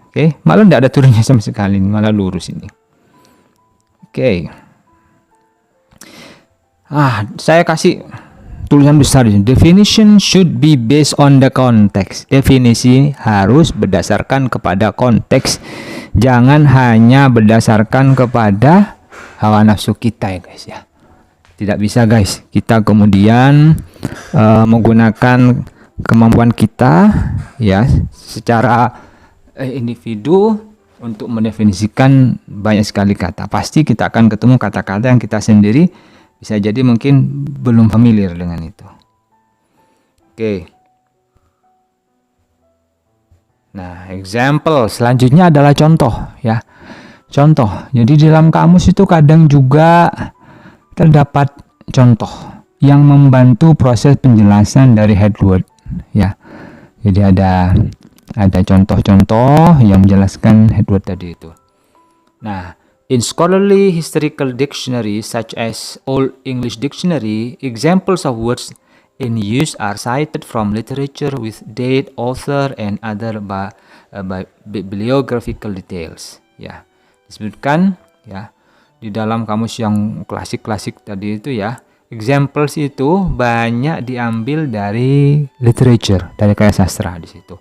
Oke, malah tidak ada turunnya sama sekali, malah lurus ini. Oke. Saya kasih tulisan besar di sini. Definition should be based on the context. Definisi harus berdasarkan kepada konteks. Jangan hanya berdasarkan kepada hawa nafsu kita ya guys ya. Tidak bisa guys, kita kemudian menggunakan kemampuan kita ya secara individu untuk mendefinisikan banyak sekali kata. Pasti kita akan ketemu kata-kata yang kita sendiri bisa jadi mungkin belum familiar dengan itu. Oke. Nah, example selanjutnya adalah contoh ya. Contoh. Jadi di dalam kamus itu kadang juga terdapat contoh yang membantu proses penjelasan dari head word ya. Jadi ada contoh-contoh yang menjelaskan head word tadi itu. Nah, in scholarly historical dictionaries such as Old English Dictionary, examples of words in use are cited from literature with date, author, and other bibliographical details. Ya, disebutkan ya di dalam kamus yang klasik-klasik tadi itu ya. Examples itu banyak diambil dari literature, dari karya sastra di situ.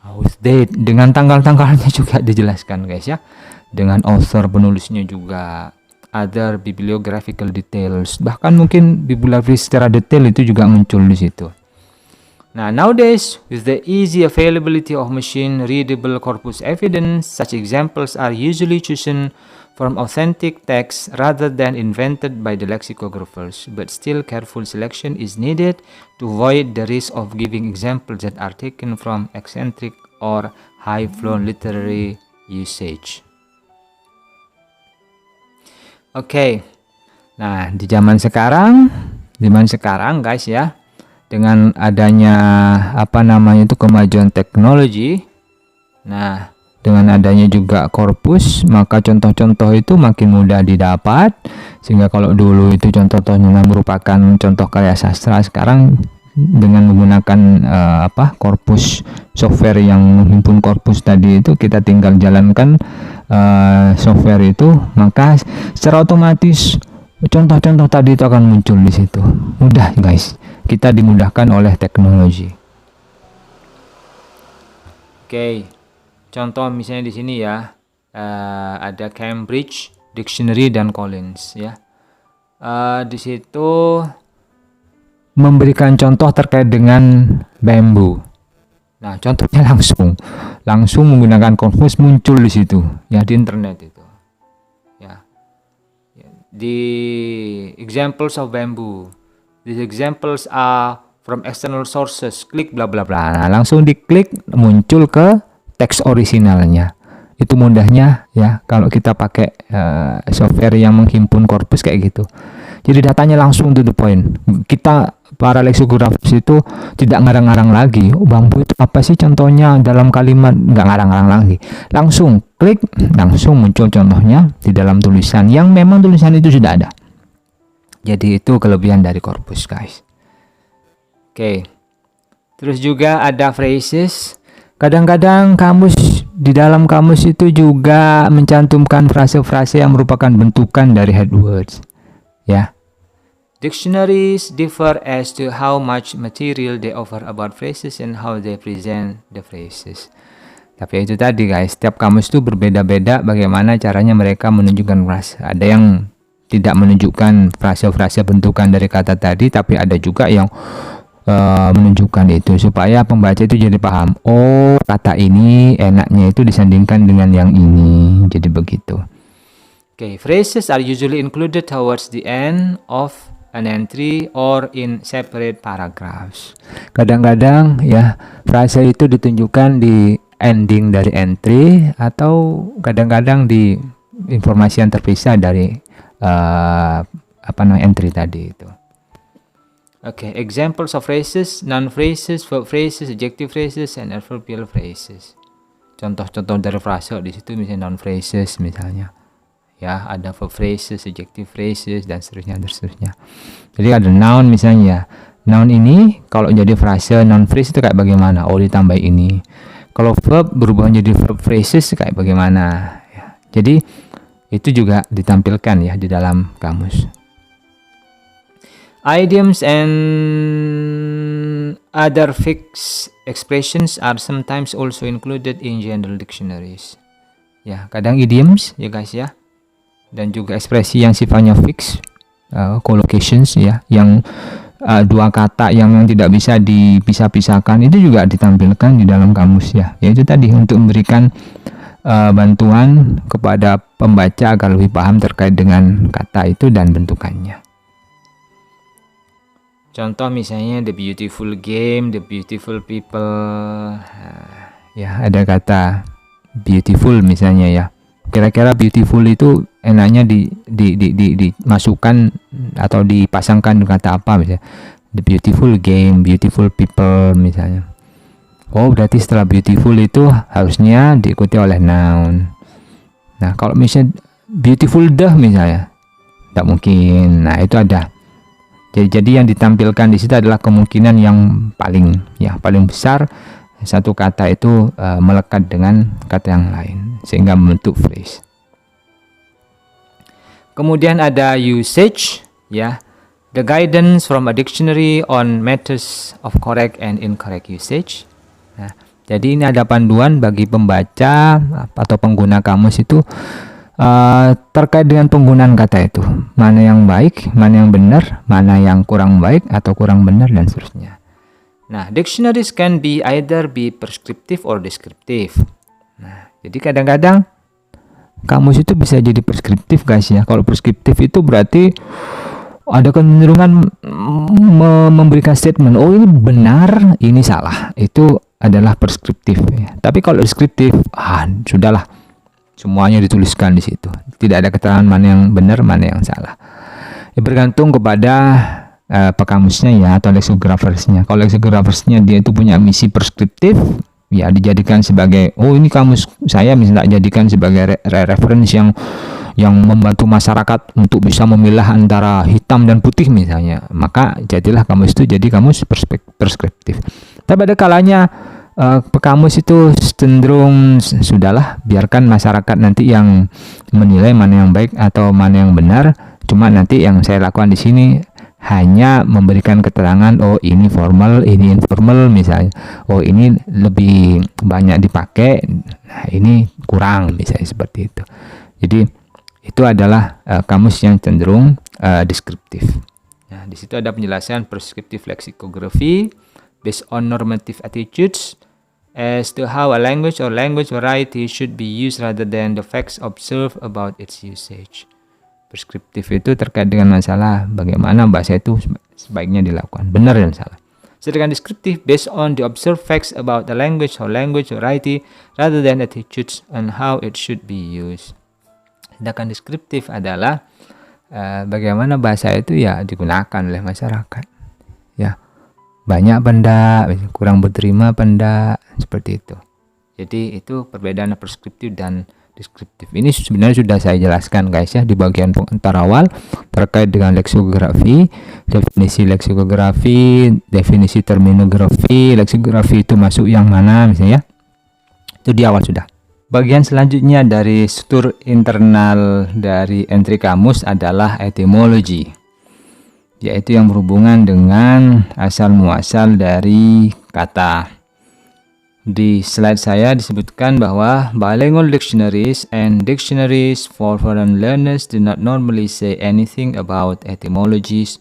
With date, dengan tanggal-tanggalnya juga dijelaskan guys ya. Dengan author, penulisnya juga, other bibliographical details, bahkan mungkin bibliografi secara detail itu juga muncul di situ. Nah, nowadays with the easy availability of machine readable corpus evidence, such examples are usually chosen from authentic texts rather than invented by the lexicographers, but still careful selection is needed to avoid the risk of giving examples that are taken from eccentric or high-flown literary usage. Oke. Nah, di zaman sekarang guys ya, dengan adanya kemajuan teknologi. Nah, dengan adanya juga korpus, maka contoh-contoh itu makin mudah didapat. Sehingga kalau dulu itu contoh-contohnya merupakan contoh karya sastra, sekarang dengan menggunakan korpus software yang menghimpun korpus tadi itu, kita tinggal jalankan software itu, maka secara otomatis contoh-contoh tadi itu akan muncul di situ. Mudah guys, kita dimudahkan oleh teknologi. Oke. Contoh misalnya di sini ya, ada Cambridge Dictionary dan Collins ya. Di situ memberikan contoh terkait dengan bambu. Nah, contohnya langsung menggunakan korpus muncul di situ ya, di internet itu. Ya. Di examples of bamboo, These examples are from external sources. Klik bla bla bla. Nah, langsung diklik muncul ke teks orisinalnya. Itu mudahnya ya kalau kita pakai software yang menghimpun korpus kayak gitu. Jadi datanya langsung to the point. Kita para leksikografis itu tidak ngarang-ngarang lagi. Oh, Bang Bu, itu apa sih contohnya dalam kalimat? Nggak ngarang-ngarang lagi. Langsung klik, langsung muncul contohnya di dalam tulisan yang memang tulisan itu sudah ada. Jadi itu kelebihan dari korpus, guys. Oke. Terus juga ada phrases. Kadang-kadang di dalam kamus itu juga mencantumkan frase-frase yang merupakan bentukan dari head words. Ya. Dictionaries differ as to how much material they offer about phrases and how they present the phrases. Tapi itu tadi, guys, setiap kamus itu berbeda-beda bagaimana caranya mereka menunjukkan frase. Ada yang tidak menunjukkan frase-frase bentukan dari kata tadi, tapi ada juga yang menunjukkan itu supaya pembaca itu jadi paham. Oh, kata ini enaknya itu disandingkan dengan yang ini. Jadi begitu. Okay, phrases are usually included towards the end of an entry or in separate paragraphs. Kadang-kadang ya frase itu ditunjukkan di ending dari entry atau kadang-kadang di informasi yang terpisah dari entry tadi itu. Okay, examples of phrases, noun phrases, verb phrases, adjective phrases, and adverbial phrases. Contoh-contoh dari frase di situ misalnya noun phrases misalnya. Ya, ada verb phrases, adjective phrases, dan seterusnya. Jadi ada noun misalnya. Noun ini kalau jadi frase, noun phrase itu kayak bagaimana? Oh, ditambah ini. Kalau verb berubah menjadi verb phrases kayak bagaimana? Ya. Jadi itu juga ditampilkan ya di dalam kamus. Idioms and other fixed expressions are sometimes also included in general dictionaries. Ya, kadang idioms ya guys ya. Dan juga ekspresi yang sifatnya fix, collocations ya, yang dua kata yang tidak bisa dipisah-pisahkan itu juga ditampilkan di dalam kamus ya. Yaitu tadi untuk memberikan bantuan kepada pembaca agar lebih paham terkait dengan kata itu dan bentukannya. Contoh misalnya the beautiful game, the beautiful people. Ya, ada kata beautiful misalnya ya. Kira-kira beautiful itu enaknya dimasukkan atau dipasangkan dengan kata apa misalnya? The beautiful game, beautiful people misalnya. Oh, berarti setelah beautiful itu harusnya diikuti oleh noun. Nah, kalau misalnya beautiful the misalnya, tidak mungkin. Nah, itu ada. Jadi yang ditampilkan di situ adalah kemungkinan yang paling besar satu kata itu melekat dengan kata yang lain sehingga membentuk phrase. Kemudian ada usage ya. The guidance from a dictionary on matters of correct and incorrect usage. Nah, jadi ini ada panduan bagi pembaca atau pengguna kamus itu terkait dengan penggunaan kata itu, mana yang baik, mana yang benar, mana yang kurang baik atau kurang benar dan seterusnya. Nah, dictionaries can be either be prescriptive or descriptive. Nah, jadi kadang-kadang kamus itu bisa jadi preskriptif guys ya. Kalau preskriptif itu berarti ada kecenderungan memberikan statement, oh ini benar, ini salah. Itu adalah preskriptif ya. Tapi kalau deskriptif, sudahlah. Semuanya dituliskan di situ. Tidak ada keterangan mana yang benar, mana yang salah. Ya, bergantung kepada pekamusnya ya atau lexicografersnya. Kalau lexicografersnya dia itu punya misi preskriptif, ya dijadikan sebagai ini kamus saya misalnya jadikan sebagai reference yang membantu masyarakat untuk bisa memilah antara hitam dan putih misalnya. Maka jadilah kamus itu jadi kamus preskriptif. Tapi ada kalanya pekamus itu cenderung sudahlah biarkan masyarakat nanti yang menilai mana yang baik atau mana yang benar. Cuma nanti yang saya lakukan di sini hanya memberikan keterangan, oh ini formal, ini informal misalnya. Oh ini lebih banyak dipakai, nah ini kurang misalnya seperti itu. Jadi itu adalah kamus yang cenderung deskriptif. Nah, di situ ada penjelasan prescriptive lexicography based on normative attitudes as to how a language or language variety should be used rather than the facts observed about its usage. Preskriptif itu terkait dengan masalah bagaimana bahasa itu sebaiknya dilakukan, benar dan salah. Sedangkan deskriptif based on the observed facts about the language or language variety rather than attitudes and how it should be used. Sedangkan deskriptif adalah bagaimana bahasa itu ya digunakan oleh masyarakat. Ya, banyak benda, kurang berterima benda, seperti itu. Jadi itu perbedaan preskriptif dan deskriptif. Ini sebenarnya sudah saya jelaskan guys ya di bagian pengantar awal terkait dengan leksikografi, definisi leksikografi, definisi terminografi, leksikografi itu masuk yang mana misalnya. Itu di awal sudah. Bagian selanjutnya dari struktur internal dari entry kamus adalah etimologi, yaitu yang berhubungan dengan asal muasal dari kata. Di slide saya disebutkan bahwa bilingual dictionaries and dictionaries for foreign learners do not normally say anything about etymologies,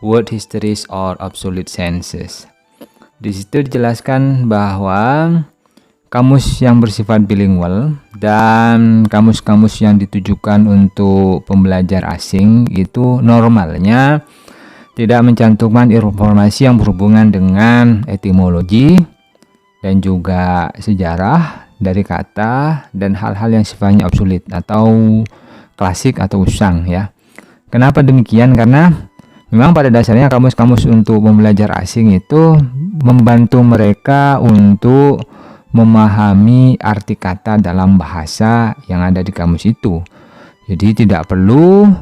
word histories, or obsolete senses. Di situ dijelaskan bahwa kamus yang bersifat bilingual dan kamus-kamus yang ditujukan untuk pembelajar asing itu normalnya tidak mencantumkan informasi yang berhubungan dengan etimologi dan juga sejarah dari kata dan hal-hal yang sifatnya obsolete atau klasik atau usang ya. Kenapa demikian? Karena memang pada dasarnya kamus-kamus untuk pembelajar asing itu membantu mereka untuk memahami arti kata dalam bahasa yang ada di kamus itu. Jadi tidak perlu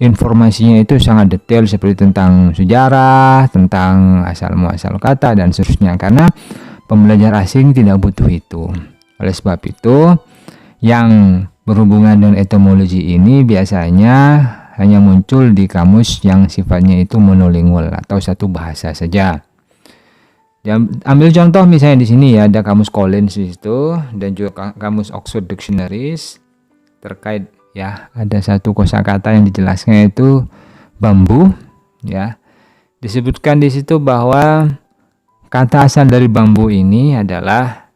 informasinya itu sangat detail seperti tentang sejarah, tentang asal muasal kata dan seterusnya, karena pembelajar asing tidak butuh itu. Oleh sebab itu, yang berhubungan dengan etimologi ini biasanya hanya muncul di kamus yang sifatnya itu monolingual atau satu bahasa saja. Ya, ambil contoh misalnya di sini ya ada kamus Collins di situ dan juga kamus Oxford Dictionaries terkait ya ada satu kosakata yang dijelaskan itu bambu ya. Disebutkan di situ bahwa kata asal dari bambu ini adalah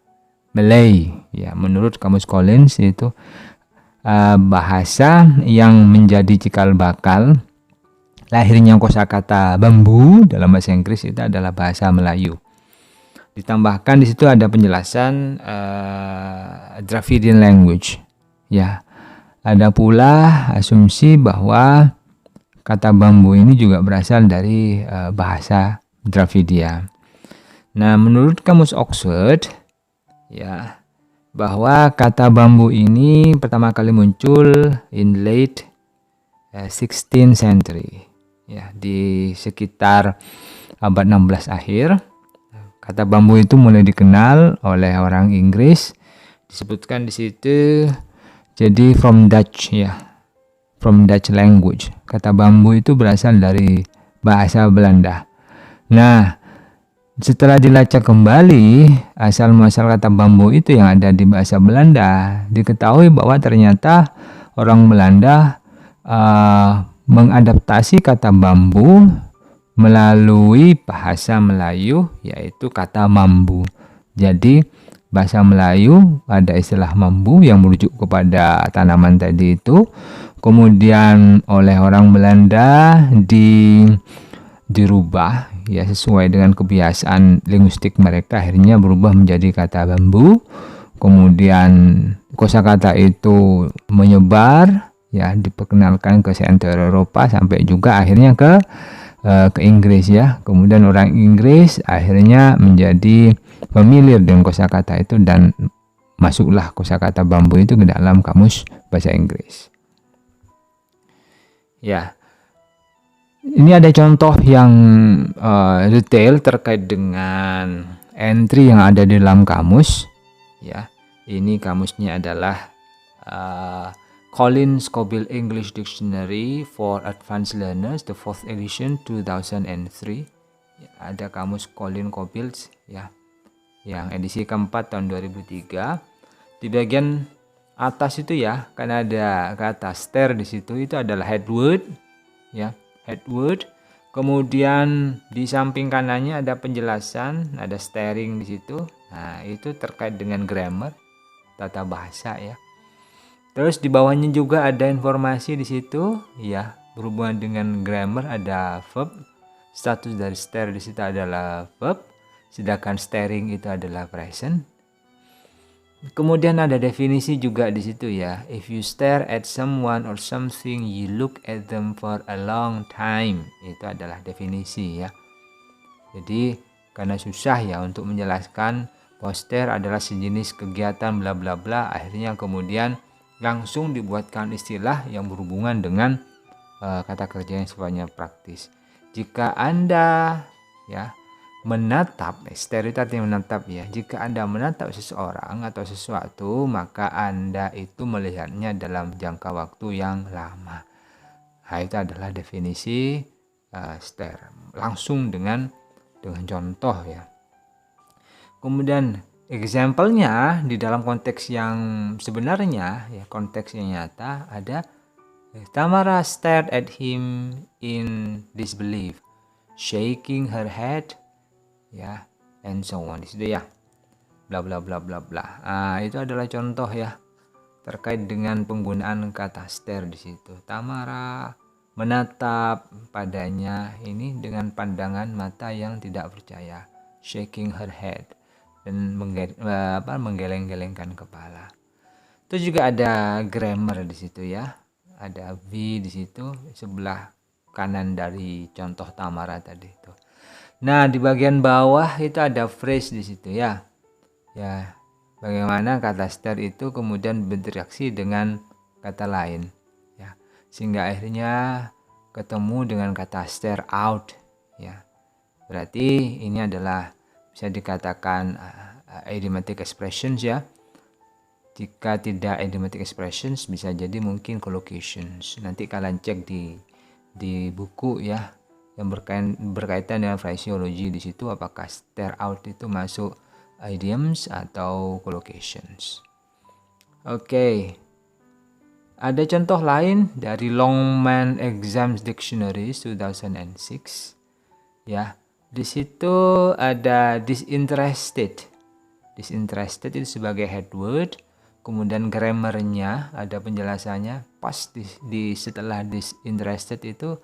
Malay ya, menurut kamus Collins itu bahasa yang menjadi cikal bakal lahirnya kosakata bambu dalam bahasa Inggris itu adalah bahasa Melayu. Ditambahkan di situ ada penjelasan Dravidian language ya. Ada pula asumsi bahwa kata bambu ini juga berasal dari bahasa Dravidia. Nah, menurut kamus Oxford ya, bahwa kata bambu ini pertama kali muncul in late 16th century ya, di sekitar abad 16 akhir. Kata bambu itu mulai dikenal oleh orang Inggris. Disebutkan di situ jadi from Dutch ya, from Dutch language. Kata bambu itu berasal dari bahasa Belanda. Nah, setelah dilacak kembali asal muasal kata bambu itu yang ada di bahasa Belanda, diketahui bahwa ternyata orang Belanda mengadaptasi kata bambu melalui bahasa Melayu yaitu kata mambu. Jadi bahasa Melayu ada istilah mambu yang merujuk kepada tanaman tadi itu. Kemudian oleh orang Belanda dirubah ya sesuai dengan kebiasaan linguistik mereka, akhirnya berubah menjadi kata bambu. Kemudian kosakata itu menyebar ya, diperkenalkan ke seantero Eropa sampai juga akhirnya ke Inggris ya. Kemudian orang Inggris akhirnya menjadi familiar dengan kosakata itu dan masuklah kosakata bambu itu ke dalam kamus bahasa Inggris. Ya. Ini ada contoh yang detail terkait dengan entry yang ada di dalam kamus ya. Ini kamusnya adalah Collins Scoville English Dictionary for Advanced Learners, the 4th edition 2003. Ya, ada kamus Collins Scoville ya, yang edisi keempat tahun 2003. Di bagian atas itu ya, kan ada kata stair di situ, itu adalah head word ya, head word. Kemudian di samping kanannya ada penjelasan, ada staring di situ. Nah, itu terkait dengan grammar, tata bahasa ya. Terus di bawahnya juga ada informasi di situ ya, berhubungan dengan grammar ada verb, status dari stare di situ adalah verb, sedangkan staring itu adalah present. Kemudian ada definisi juga di situ ya. If you stare at someone or something, you look at them for a long time. Itu adalah definisi ya. Jadi karena susah ya untuk menjelaskan bahwa stare adalah sejenis kegiatan bla bla bla, akhirnya kemudian langsung dibuatkan istilah yang berhubungan dengan kata kerja yang sifatnya praktis. Jika Anda ya menatap, stare itu artinya menatap ya. Jika Anda menatap seseorang atau sesuatu, maka Anda itu melihatnya dalam jangka waktu yang lama. Nah, itu adalah definisi stare. Langsung dengan contoh ya. Kemudian example-nya di dalam konteks yang sebenarnya ya, konteks yang nyata ada Tamara stared at him in disbelief, shaking her head ya, and so on. Di situ ya, bla bla bla bla bla. Itu adalah contoh ya terkait dengan penggunaan kata stare di situ. Tamara menatap padanya ini dengan pandangan mata yang tidak percaya, shaking her head, dan menggeleng-gelengkan kepala. Itu juga ada grammar di situ ya. Ada V di situ sebelah kanan dari contoh Tamara tadi itu. Nah, di bagian bawah itu ada phrase di situ ya. Ya, bagaimana kata stare itu kemudian berinteraksi dengan kata lain ya. Sehingga akhirnya ketemu dengan kata stare out ya. Berarti ini adalah bisa dikatakan idiomatic expressions ya. Jika tidak idiomatic expressions bisa jadi mungkin collocations. Nanti kalian cek di buku ya yang berkaitan dengan phraseology di situ, apakah stare out itu masuk idioms atau collocations. Oke. Ada contoh lain dari Longman Exams Dictionary 2006 ya. Di situ ada disinterested. Disinterested itu sebagai head word. Kemudian grammarnya ada penjelasannya. Pas di setelah disinterested itu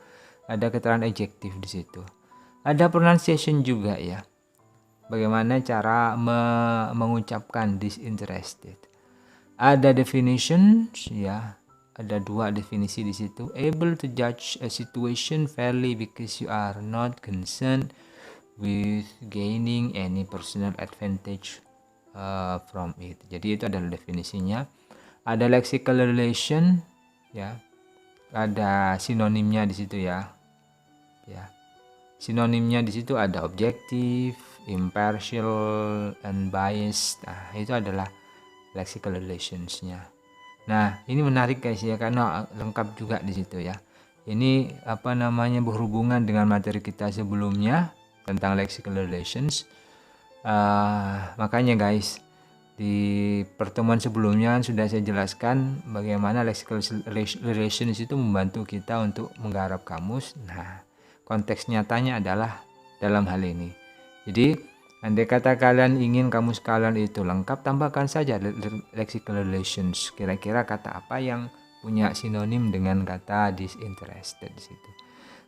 ada keterangan adjektif di situ. Ada pronunciation juga ya. Bagaimana cara mengucapkan disinterested. Ada definitions ya. Ada 2 definisi di situ. Able to judge a situation fairly because you are not concerned with gaining any personal advantage from it. Jadi itu adalah definisinya. Ada lexical relation ya. Ada sinonimnya di situ ya. Ya. Sinonimnya di situ ada objective, impartial, unbiased. Nah, itu adalah lexical relationsnya. Nah, ini menarik guys ya karena lengkap juga di situ ya. Ini berhubungan dengan materi kita sebelumnya tentang lexical relations. Makanya guys, di pertemuan sebelumnya sudah saya jelaskan bagaimana lexical relations itu membantu kita untuk menggarap kamus. Nah, konteks nyatanya adalah dalam hal ini. Jadi, andai kata kalian ingin kamus kalian itu lengkap, tambahkan saja lexical relations. Kira-kira kata apa yang punya sinonim dengan kata disinterested di situ.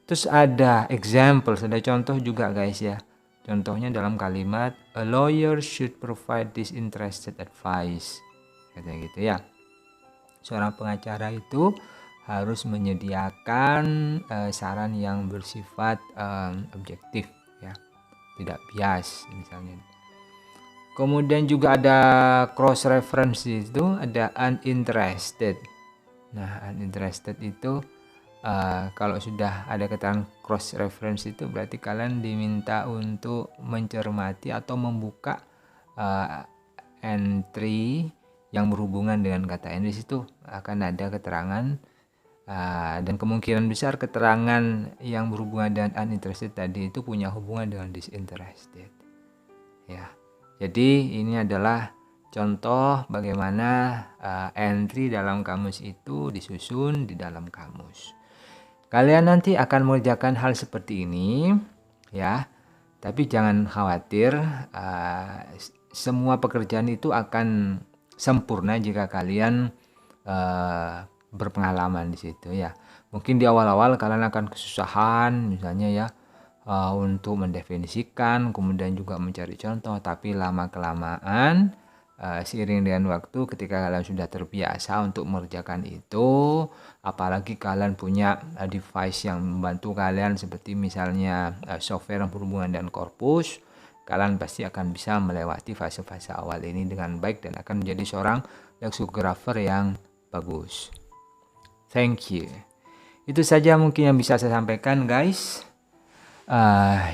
Terus ada example, ada contoh juga guys ya. Contohnya dalam kalimat a lawyer should provide disinterested advice. Katanya gitu ya. Seorang pengacara itu harus menyediakan saran yang bersifat objektif ya. Tidak bias misalnya. Kemudian juga ada cross reference itu, ada uninterested. Nah, uninterested itu kalau sudah ada keterangan cross reference itu berarti kalian diminta untuk mencermati atau membuka entry yang berhubungan dengan kata ini. Di situ akan ada keterangan dan kemungkinan besar keterangan yang berhubungan dengan uninterested tadi itu punya hubungan dengan disinterested. Ya. Jadi ini adalah contoh bagaimana entry dalam kamus itu disusun di dalam kamus. Kalian nanti akan mengerjakan hal seperti ini ya. Tapi jangan khawatir, semua pekerjaan itu akan sempurna jika kalian berpengalaman di situ ya. Mungkin di awal-awal kalian akan kesusahan misalnya ya untuk mendefinisikan, kemudian juga mencari contoh, tapi lama-kelamaan seiring dengan waktu ketika kalian sudah terbiasa untuk mengerjakan itu, apalagi kalian punya device yang membantu kalian seperti misalnya software yang berhubungan dengan korpus, kalian pasti akan bisa melewati fase-fase awal ini dengan baik dan akan menjadi seorang lexicographer yang bagus. Thank you. Itu saja mungkin yang bisa saya sampaikan, guys.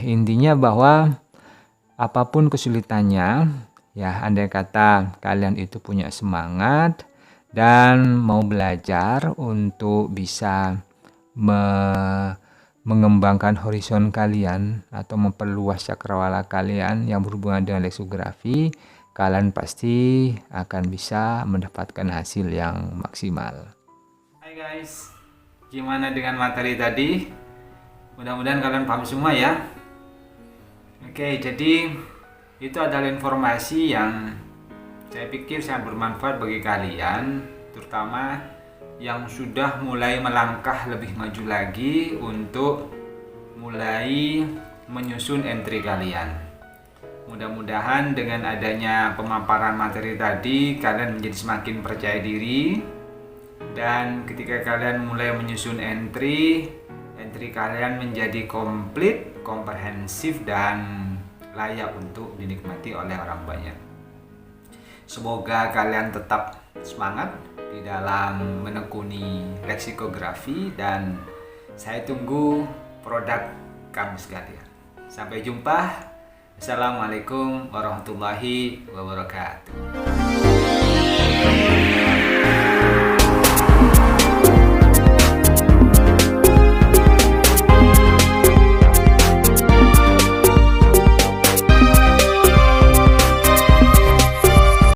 Intinya bahwa apapun kesulitannya, ya andai kata kalian itu punya semangat dan mau belajar untuk bisa mengembangkan horizon kalian atau memperluas cakrawala kalian yang berhubungan dengan lexikografi, kalian pasti akan bisa mendapatkan hasil yang maksimal. Hai guys, gimana dengan materi tadi? Mudah-mudahan kalian paham semua ya. Oke, jadi itu adalah informasi yang saya pikir sangat bermanfaat bagi kalian, terutama yang sudah mulai melangkah lebih maju lagi untuk mulai menyusun entry kalian. Mudah-mudahan dengan adanya pemaparan materi tadi, kalian menjadi semakin percaya diri, dan ketika kalian mulai menyusun entry kalian menjadi komplit, komprehensif, dan layak untuk dinikmati oleh orang banyak. Semoga kalian tetap semangat di dalam menekuni lexikografi, dan saya tunggu produk kamus kalian. Sampai jumpa. Assalamualaikum warahmatullahi wabarakatuh.